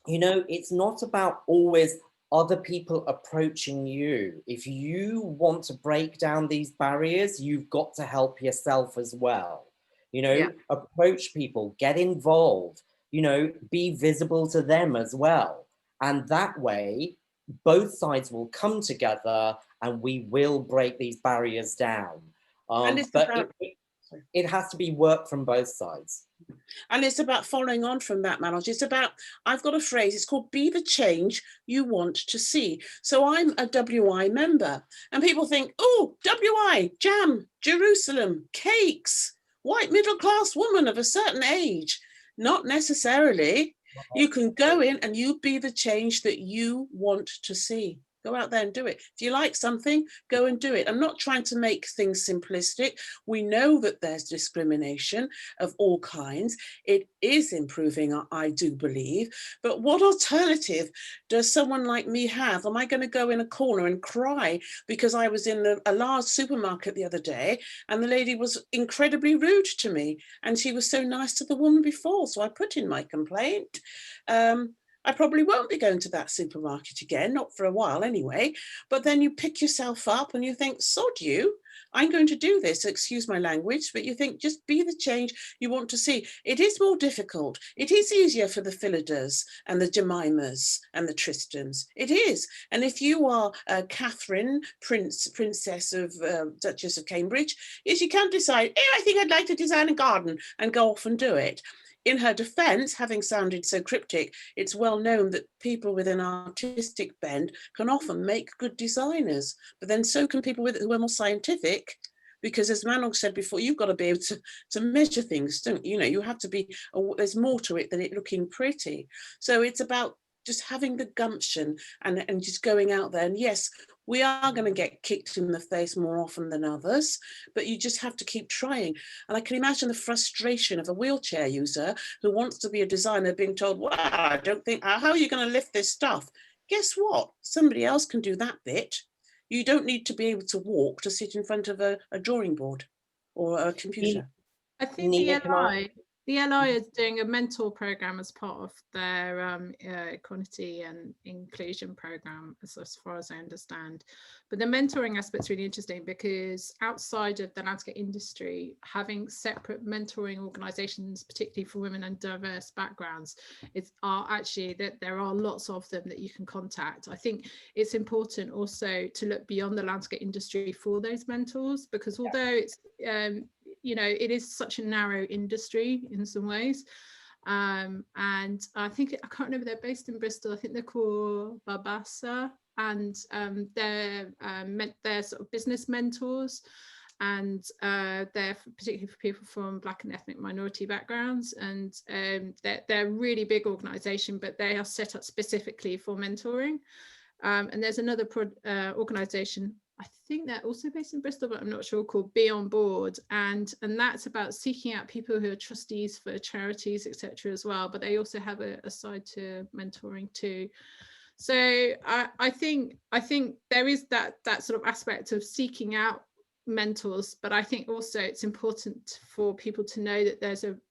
it's not about always other people approaching you. If you want to break down these barriers, you've got to help yourself as well. Approach people, get involved, be visible to them as well. And that way, both sides will come together and we will break these barriers down. it has to be work from both sides. And it's about following on from that, Manoj. It's about, I've got a phrase, it's called be the change you want to see. So I'm a WI member and people think, oh, WI, jam, Jerusalem, cakes, white middle class woman of a certain age. Not necessarily. You can go in and you be the change that you want to see. Go out there and do it. If you like something, go and do it. I'm not trying to make things simplistic. We know that there's discrimination of all kinds. It is improving, I do believe. But what alternative does someone like me have? Am I going to go in a corner and cry because I was in a large supermarket the other day and the lady was incredibly rude to me and she was so nice to the woman before? So I put in my complaint. I probably won't be going to that supermarket again, not for a while anyway. But then you pick yourself up and you think, sod you, I'm going to do this, excuse my language, but you think just be the change you want to see. It is more difficult. It is easier for the Philadas and the Jemimas and the Tristans. It is. And if you are Catherine, Princess of Duchess of Cambridge, yes, you can decide, I think I'd like to design a garden and go off and do it. In her defense, having sounded so cryptic, it's well known that people with an artistic bend can often make good designers, but then so can people who are more scientific, because as Manoj said before, you've got to be able to measure things, don't you? You have to be, there's more to it than it looking pretty. So it's about just having the gumption and just going out there. And yes, we are going to get kicked in the face more often than others, but you just have to keep trying. And I can imagine the frustration of a wheelchair user who wants to be a designer being told, wow, I don't think, how are you going to lift this stuff? Guess what? Somebody else can do that bit. You don't need to be able to walk to sit in front of a drawing board or a computer. I think the LI is doing a mentor program as part of their equality and inclusion program, as far as I understand. But the mentoring aspect's really interesting because outside of the landscape industry, having separate mentoring organisations, particularly for women and diverse backgrounds, are actually that there are lots of them that you can contact. I think it's important also to look beyond the landscape industry for those mentors, because although it's it is such a narrow industry in some ways, and I think I can't remember, they're based in Bristol. I think they're called Barbassa, and they're sort of business mentors, and they're particularly for people from Black and ethnic minority backgrounds, and they're a really big organisation, but they are set up specifically for mentoring. And there's another organisation, I think they're also based in Bristol, but I'm not sure, called Be On Board, and that's about seeking out people who are trustees for charities, etc. as well, but they also have a side to mentoring too. So I think there is that sort of aspect of seeking out mentors, but I think also it's important for people to know that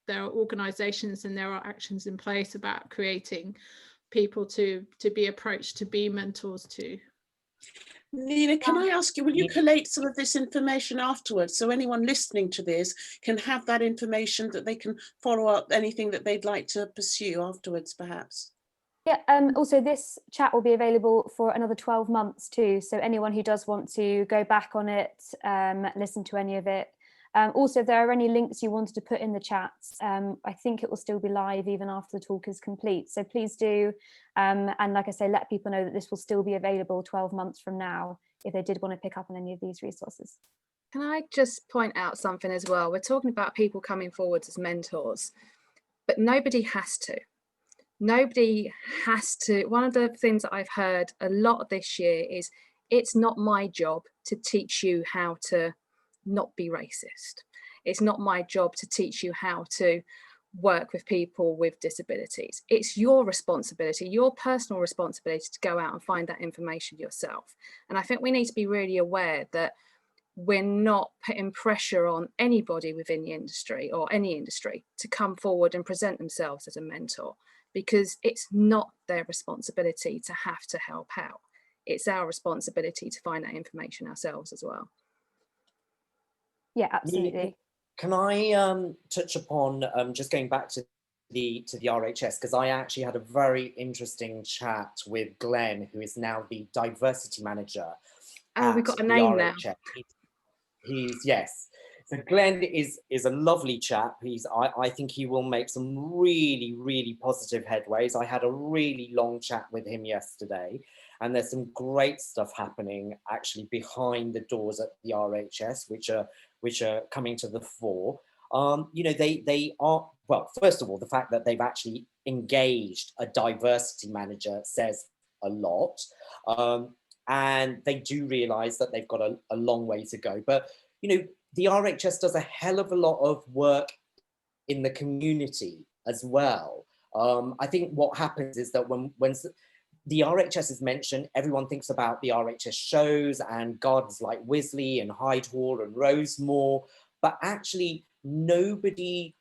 there are organisations and there are actions in place about creating people to be approached, to be mentors to. Nina, can I ask you, will you collate some of this information afterwards so anyone listening to this can have that information that they can follow up anything that they'd like to pursue afterwards, perhaps? Yeah, also this chat will be available for another 12 months too. So anyone who does want to go back on it, listen to any of it. Also, if there are any links you wanted to put in the chat, I think it will still be live even after the talk is complete. So please do, and like I say, let people know that this will still be available 12 months from now if they did want to pick up on any of these resources. Can I just point out something as well? We're talking about people coming forward as mentors, but nobody has to. Nobody has to. One of the things that I've heard a lot this year is, it's not my job to teach you how to not be racist. It's not my job to teach you how to work with people with disabilities. It's your responsibility, your personal responsibility, to go out and find that information yourself. And I think we need to be really aware that we're not putting pressure on anybody within the industry or any industry to come forward and present themselves as a mentor, because it's not their responsibility to have to help out. It's our responsibility to find that information ourselves as well. Yeah, absolutely. Can I touch upon just going back to the RHS, because I actually had a very interesting chat with Glenn, who is now the diversity manager. Oh, we've got a name now. He's yes. So Glenn is a lovely chap. I think he will make some really, really positive headways. I had a really long chat with him yesterday, and there's some great stuff happening actually behind the doors at the RHS, which are coming to the fore. You know, they are, well, first of all, the fact that they've actually engaged a diversity manager says a lot. And they do realize that they've got a long way to go. But, you know, the RHS does a hell of a lot of work in the community as well. I think what happens is that when the RHS is mentioned, everyone thinks about the RHS shows and gardens like Wisley and Hyde Hall and Rosemore, but actually nobody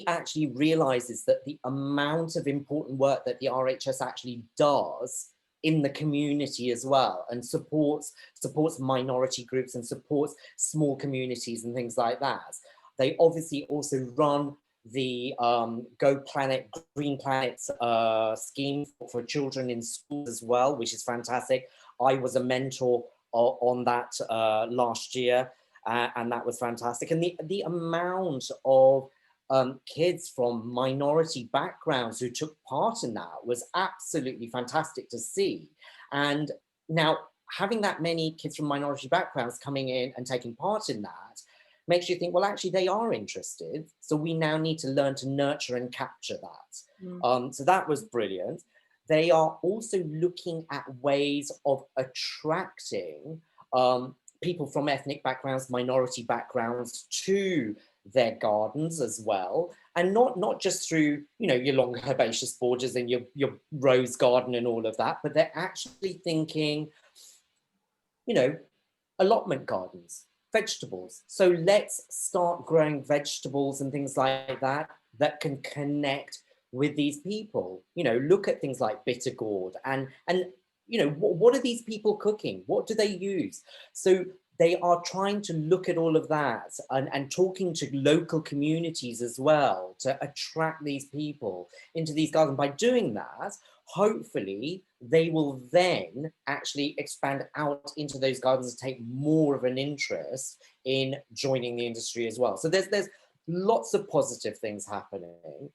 actually realizes that the amount of important work that the RHS actually does in the community as well, and supports minority groups and supports small communities and things like that. They obviously also run the Go Planet, Green Planet scheme for children in schools as well, which is fantastic. I was a mentor on that last year, and that was fantastic. And the amount of kids from minority backgrounds who took part in that was absolutely fantastic to see. And now having that many kids from minority backgrounds coming in and taking part in that makes you think, well, actually they are interested. So we now need to learn to nurture and capture that. So that was brilliant. They are also looking at ways of attracting people from ethnic backgrounds, minority backgrounds to their gardens as well, and not just through, you know, your long herbaceous borders and your rose garden and all of that, but they're actually thinking, you know, allotment gardens, vegetables. So let's start growing vegetables and things like that that can connect with these people. You know, look at things like bitter gourd and you know, what are these people cooking? What do they use? So they are trying to look at all of that and talking to local communities as well to attract these people into these gardens. By doing that, hopefully they will then actually expand out into those gardens and take more of an interest in joining the industry as well. So there's lots of positive things happening.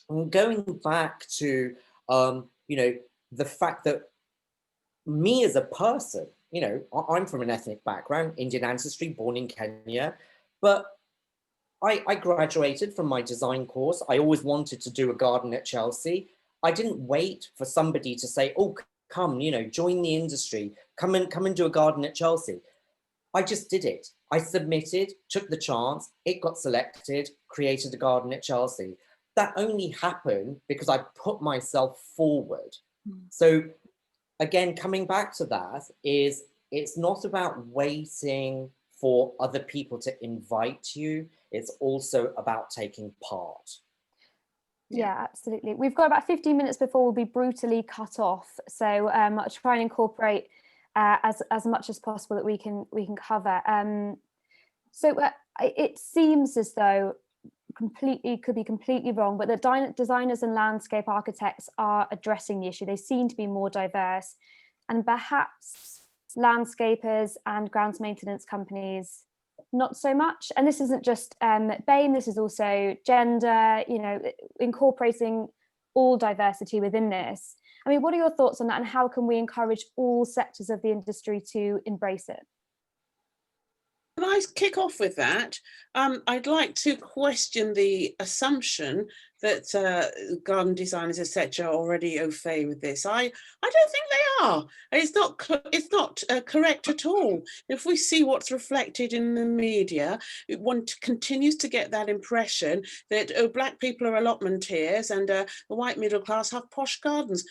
And going back to, you know, the fact that me as a person, you know, I'm from an ethnic background, Indian ancestry, born in Kenya, but I graduated from my design course. I always wanted to do a garden at Chelsea. I didn't wait for somebody to say, oh, come, you know, join the industry, come and do a garden at Chelsea. I just did it. I submitted, took the chance, it got selected, created a garden at Chelsea. That only happened because I put myself forward. So again, coming back to that, is it's not about waiting for other people to invite you. It's also about taking part. Yeah, absolutely. We've got about 15 minutes before we'll be brutally cut off. So I'll try and incorporate as much as possible that we can cover. So it seems as though could be completely wrong, but the designers and landscape architects are addressing the issue. They seem to be more diverse, and perhaps landscapers and grounds maintenance companies not so much. And this isn't just BAME, this is also gender, you know, incorporating all diversity within this. I mean, what are your thoughts on that, and how can we encourage all sectors of the industry to embrace it? Can I kick off with that? I'd like to question the assumption that garden designers, etc., are already au fait with this. I don't think they are. It's not correct at all. If we see what's reflected in the media, one continues to get that impression that black people are allotmenteers and the white middle class have posh gardens.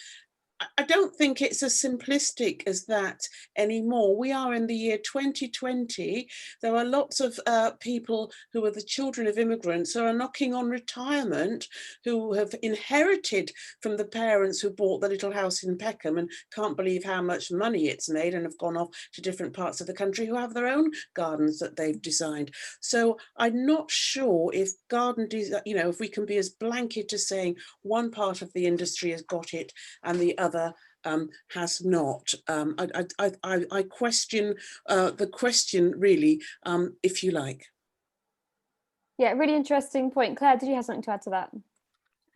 I don't think it's as simplistic as that anymore. We are in the year 2020. There are lots of people who are the children of immigrants who are knocking on retirement, who have inherited from the parents who bought the little house in Peckham and can't believe how much money it's made and have gone off to different parts of the country, who have their own gardens that they've designed. So I'm not sure if garden design, you know, if we can be as blanket as saying one part of the industry has got it and the other has not. I question the question really, if you like. Yeah, really interesting point. Claire, did you have something to add to that?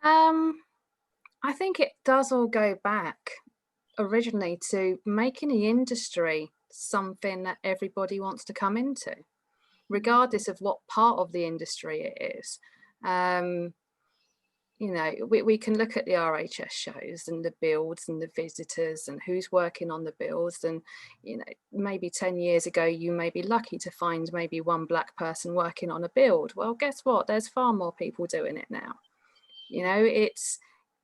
I think it does all go back originally to making the industry something that everybody wants to come into, regardless of what part of the industry it is. You know, we can look at the RHS shows and the builds and the visitors and who's working on the builds. And, you know, maybe 10 years ago, you may be lucky to find maybe one black person working on a build. Well, guess what? There's far more people doing it now. You know, it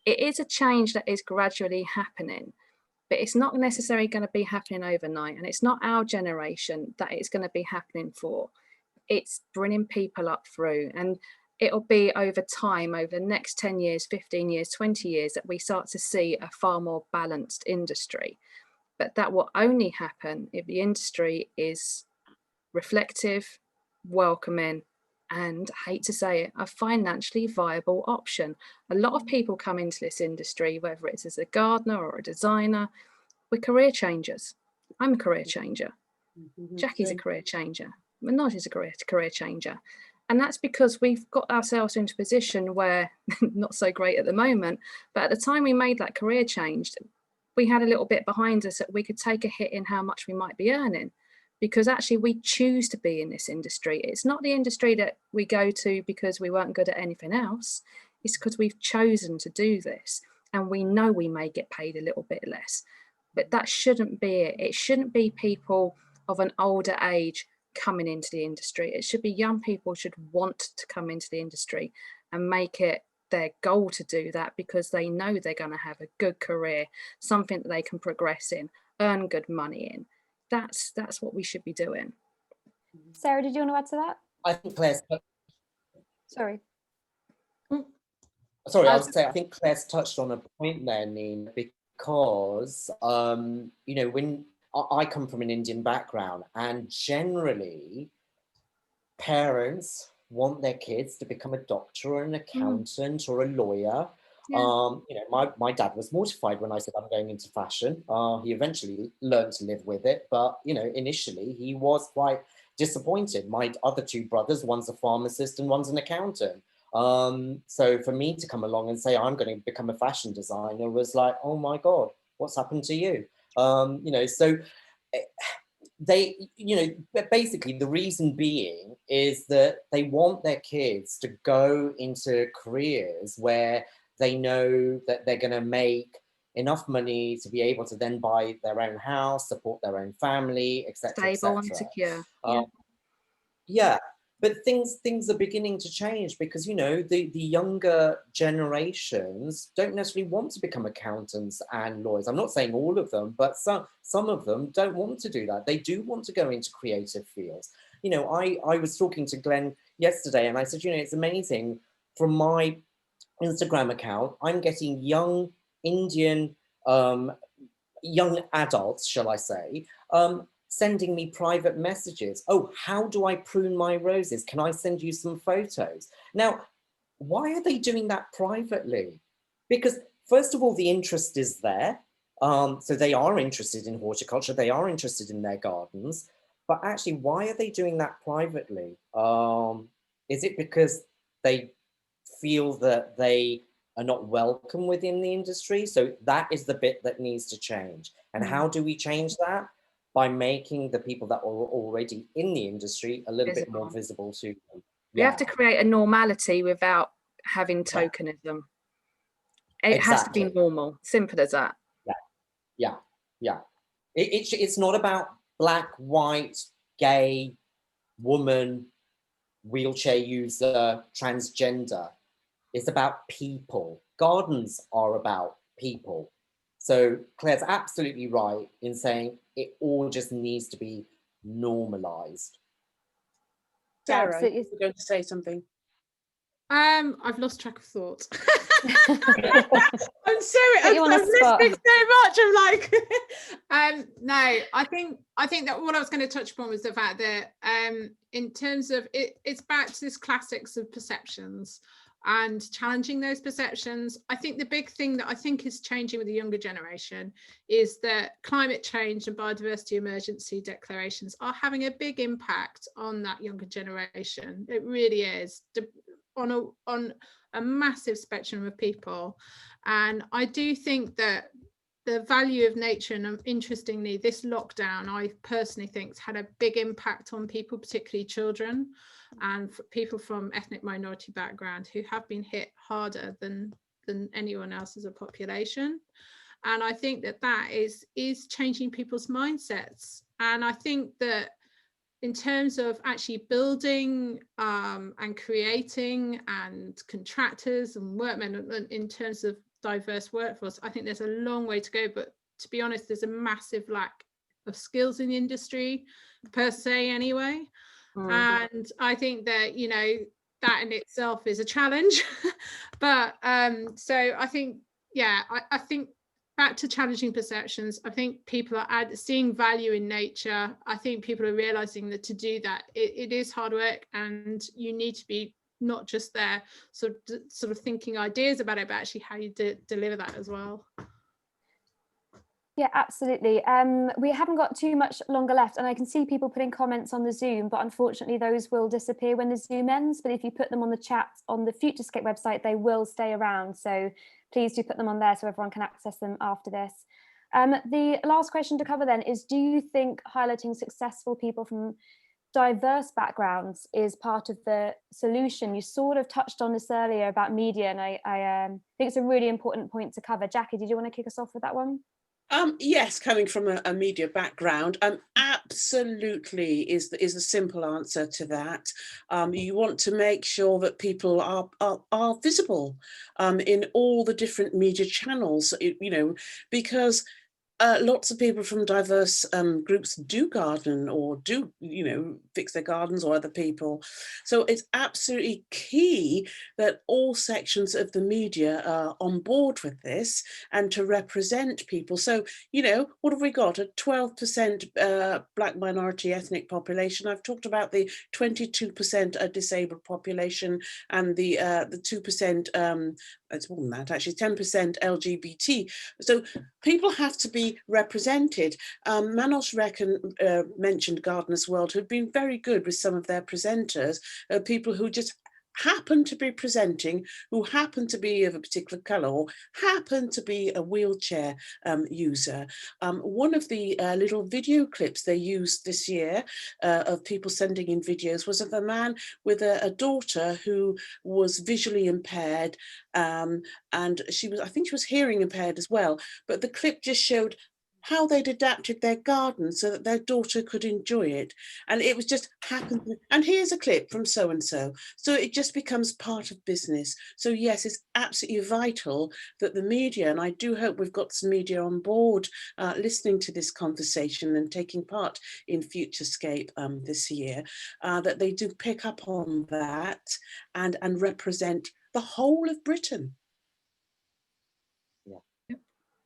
is a change that is gradually happening, but it's not necessarily going to be happening overnight. And it's not our generation that it's going to be happening for. It's bringing people up through, and it'll be over time, over the next 10 years, 15 years, 20 years, that we start to see a far more balanced industry. But that will only happen if the industry is reflective, welcoming, and, I hate to say it, a financially viable option. A lot of people come into this industry, whether it's as a gardener or a designer, we're career changers. I'm a career changer. Jackie's a career changer. Manoj is a career changer. And that's because we've got ourselves into a position where, not so great at the moment, but at the time we made that career change, we had a little bit behind us that we could take a hit in how much we might be earning, because actually we choose to be in this industry. It's not the industry that we go to because we weren't good at anything else. It's because we've chosen to do this, and we know we may get paid a little bit less, but that shouldn't be it. It shouldn't be people of an older age coming into the industry. It should be young people should want to come into the industry and make it their goal to do that, because they know they're going to have a good career, something that they can progress in, earn good money in. That's what we should be doing. Sarah, did you want to add to that? I think Claire's... Sorry. Sorry, I was saying, I think Claire's touched on a point there, Nina, because, you know, when I come from an Indian background, and generally parents want their kids to become a doctor or an accountant or a lawyer. Yeah. You know, my dad was mortified when I said I'm going into fashion. He eventually learned to live with it, but, you know, initially he was quite disappointed. My other two brothers, one's a pharmacist and one's an accountant. So for me to come along and say I'm going to become a fashion designer was like, oh my God, what's happened to you? You know, so they, you know, basically the reason being is that they want their kids to go into careers where they know that they're going to make enough money to be able to then buy their own house, support their own family, etc. Stable and secure. Yeah. But things are beginning to change, because, you know, the younger generations don't necessarily want to become accountants and lawyers. I'm not saying all of them, but some of them don't want to do that. They do want to go into creative fields. You know, I was talking to Glenn yesterday and I said, you know, it's amazing. From my Instagram account, I'm getting young Indian, young adults, shall I say, sending me private messages. Oh, how do I prune my roses? Can I send you some photos? Now, why are they doing that privately? Because first of all, the interest is there. So they are interested in horticulture. They are interested in their gardens. But actually, why are they doing that privately? Is it because they feel that they are not welcome within the industry? So that is the bit that needs to change. And how do we change that? By making the people that are already in the industry a little bit more visible to them. We have to create a normality without having tokenism. It has to be normal, simple as that. Yeah. It's not about black, white, gay, woman, wheelchair user, transgender. It's about people. Gardens are about people. So Claire's absolutely right in saying it all just needs to be normalized. Sarah, you're going to say something. I've lost track of thought. I'm sorry, I'm listening so much. I'm like, no, I think that what I was going to touch upon was the fact that in terms of it's back to this classics of perceptions. and challenging those perceptions. I think the big thing that I think is changing with the younger generation is that climate change and biodiversity emergency declarations are having a big impact on that younger generation. It really is, on a massive spectrum of people. And I do think that the value of nature, and interestingly, this lockdown, I personally think, has had a big impact on people, particularly children and people from ethnic minority background, who have been hit harder than anyone else as a population. And I think that is changing people's mindsets. And I think that in terms of actually building and creating and contractors and workmen, in terms of diverse workforce, I think there's a long way to go. But to be honest, there's a massive lack of skills in the industry per se anyway. And I think that, you know, that in itself is a challenge. But so I think, yeah, I think back to challenging perceptions, I think people are seeing value in nature. I think people are realizing that to do that, it is hard work, and you need to be not just there sort of thinking ideas about it, but actually how you deliver that as well. Yeah, absolutely. We haven't got too much longer left, and I can see people putting comments on the Zoom, but unfortunately those will disappear when the Zoom ends. But if you put them on the chat on the FutureScape website, they will stay around. So please do put them on there so everyone can access them after this. The last question to cover then is, do you think highlighting successful people from diverse backgrounds is part of the solution? You sort of touched on this earlier about media, and I think it's a really important point to cover. Jackie, did you want to kick us off with that one? Yes, coming from a media background, absolutely is the simple answer to that. You want to make sure that people are visible in all the different media channels, you know, because lots of people from diverse groups do garden or do, you know, fix their gardens, or other people. So it's absolutely key that all sections of the media are on board with this and to represent people. So, you know, what have we got? A 12% Black minority ethnic population. I've talked about the 22% disabled population, and the 2%, it's more than that actually, 10% LGBT. So people have to be represented. Manoj mentioned Gardeners World, who've been very good with some of their presenters, people who just happen to be presenting, who happen to be of a particular colour or happen to be a wheelchair user. One of the little video clips they used this year of people sending in videos was of a man with a daughter who was visually impaired, and I think she was hearing impaired as well, but the clip just showed how they'd adapted their garden so that their daughter could enjoy it. And it was just happened. And here's a clip from so-and-so. So it just becomes part of business. So yes, it's absolutely vital that the media, and I do hope we've got some media on board listening to this conversation and taking part in FutureScape this year, that they do pick up on that and represent the whole of Britain.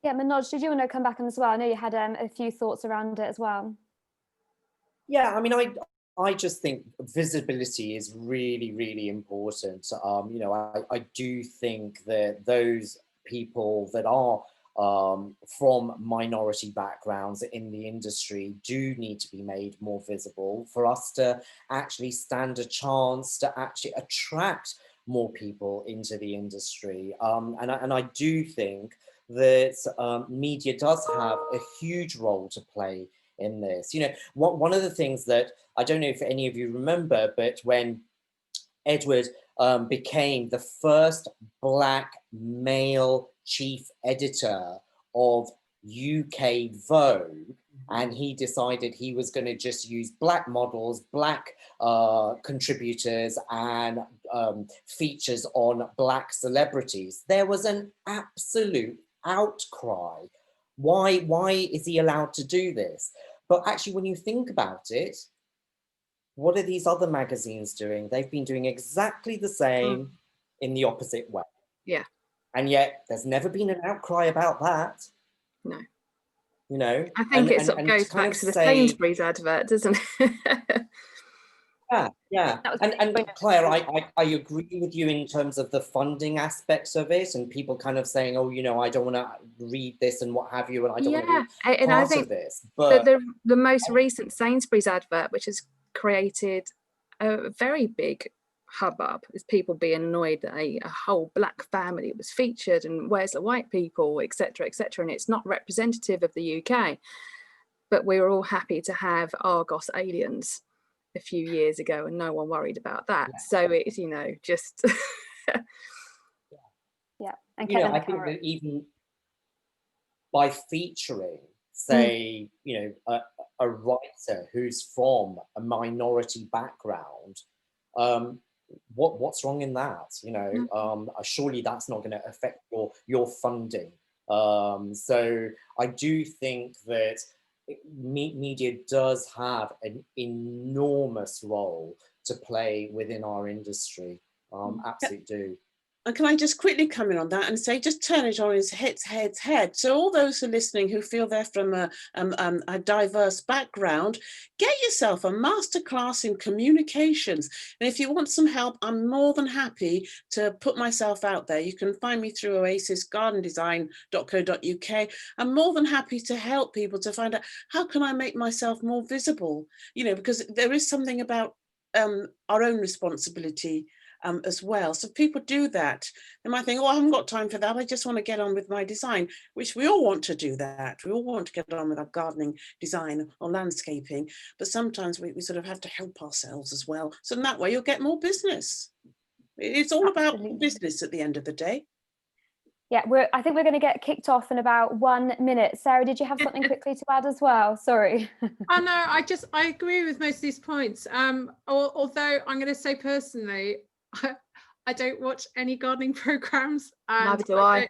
Yeah, Manoj, did you want to come back on as well? I know you had a few thoughts around it as well. Yeah, I mean, I just think visibility is really, really important. You know, I do think that those people that are from minority backgrounds in the industry do need to be made more visible for us to actually stand a chance to actually attract more people into the industry. And I do think that media does have a huge role to play in this. You know, one of the things that, I don't know if any of you remember, but when Edward became the first Black male chief editor of UK Vogue, and he decided he was going to just use Black models, Black contributors, and features on Black celebrities, there was an absolute outcry. Why is he allowed to do this? But actually, when you think about it, what are these other magazines doing? They've been doing exactly the same in the opposite way. Yeah. And yet there's never been an outcry about that. No. You know, I think it sort of goes back to the Sainsbury's advert, doesn't it? Yeah. That was And really brilliant. Claire, I agree with you in terms of the funding aspects of it, and people kind of saying, oh, you know, I don't want to read this and what have you, and I don't want to be and I part think of this. that But the most recent Sainsbury's advert, which has created a very big hubbub, is people being annoyed that a whole black family was featured and where's the white people, etc., etc., and it's not representative of the UK. But we were all happy to have Argos aliens a few years ago, and no one worried about that. Yeah. So it's, you know, just Yeah, and you know, Kevin, I think that even by featuring, say, you know, a writer who's from a minority background, what's wrong in that? You know, surely that's not going to affect your funding. So I do think that media does have an enormous role to play within our industry. Absolutely do. And can I just quickly come in on that and say, just turn it on its head. So all those who are listening who feel they're from a diverse background, get yourself a masterclass in communications. And if you want some help, I'm more than happy to put myself out there. You can find me through oasisgardendesign.co.uk. I'm more than happy to help people to find out, how can I make myself more visible? You know, because there is something about our own responsibility as well. So if people do that, they might think, oh, I haven't got time for that. I just want to get on with my design, which we all want to do that. We all want to get on with our gardening design or landscaping, but sometimes we sort of have to help ourselves as well. So in that way, you'll get more business. It's all about business at the end of the day. Yeah, I think we're going to get kicked off in about 1 minute. Sarah, did you have something quickly to add as well? Sorry. Oh no, I agree with most of these points. Although I'm going to say personally, I don't watch any gardening programs. Neither do I.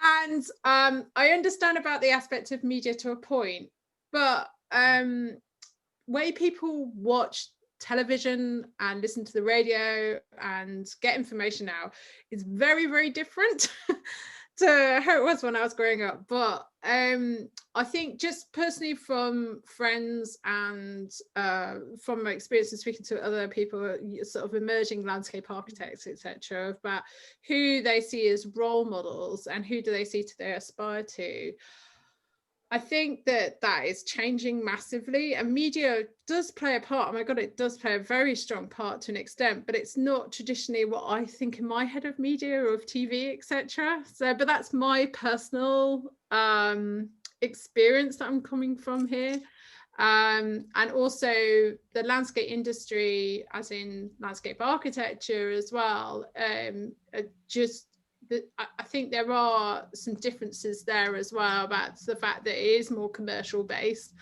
And I understand about the aspect of media to a point, but way people watch television and listen to the radio and get information now is very, very different to how it was when I was growing up. But I think just personally from friends and from my experience of speaking to other people, sort of emerging landscape architects, etc., about who they see as role models and who do they see they aspire to. I think that is changing massively, and media does play a part. Oh my God, it does play a very strong part to an extent, but it's not traditionally what I think in my head of media or of TV, etc. So, but that's my personal experience that I'm coming from here. And also the landscape industry, as in landscape architecture as well, I think there are some differences there as well about the fact that it is more commercial based,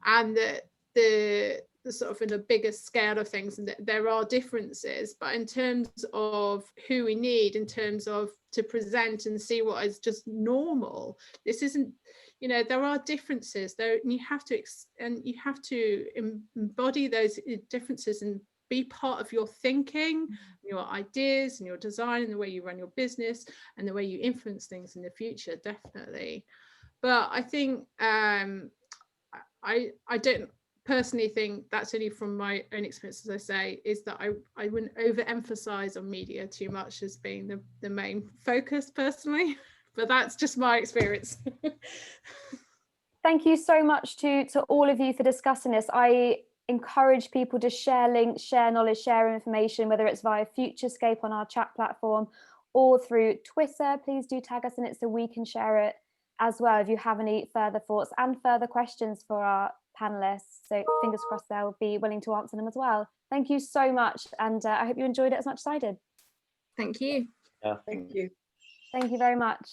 and that the sort of in a bigger scale of things, and there are differences, but in terms of who we need, in terms of to present and see what is just normal, this isn't, you know, there are differences there, and you have to embody those differences and be part of your thinking, your ideas and your design and the way you run your business and the way you influence things in the future, definitely. But I think I don't personally think, that's only from my own experience, as I say, is that I wouldn't overemphasize on media too much as being the main focus personally, but that's just my experience. Thank you so much to all of you for discussing this. I encourage people to share links, share knowledge, share information, whether it's via FutureScape on our chat platform or through Twitter. Please do tag us in it so we can share it as well if you have any further thoughts and further questions for our panelists. So fingers crossed they'll be willing to answer them as well. Thank you so much, and I hope you enjoyed it as much as I did. Thank you. Yeah. Thank you. Thank you very much.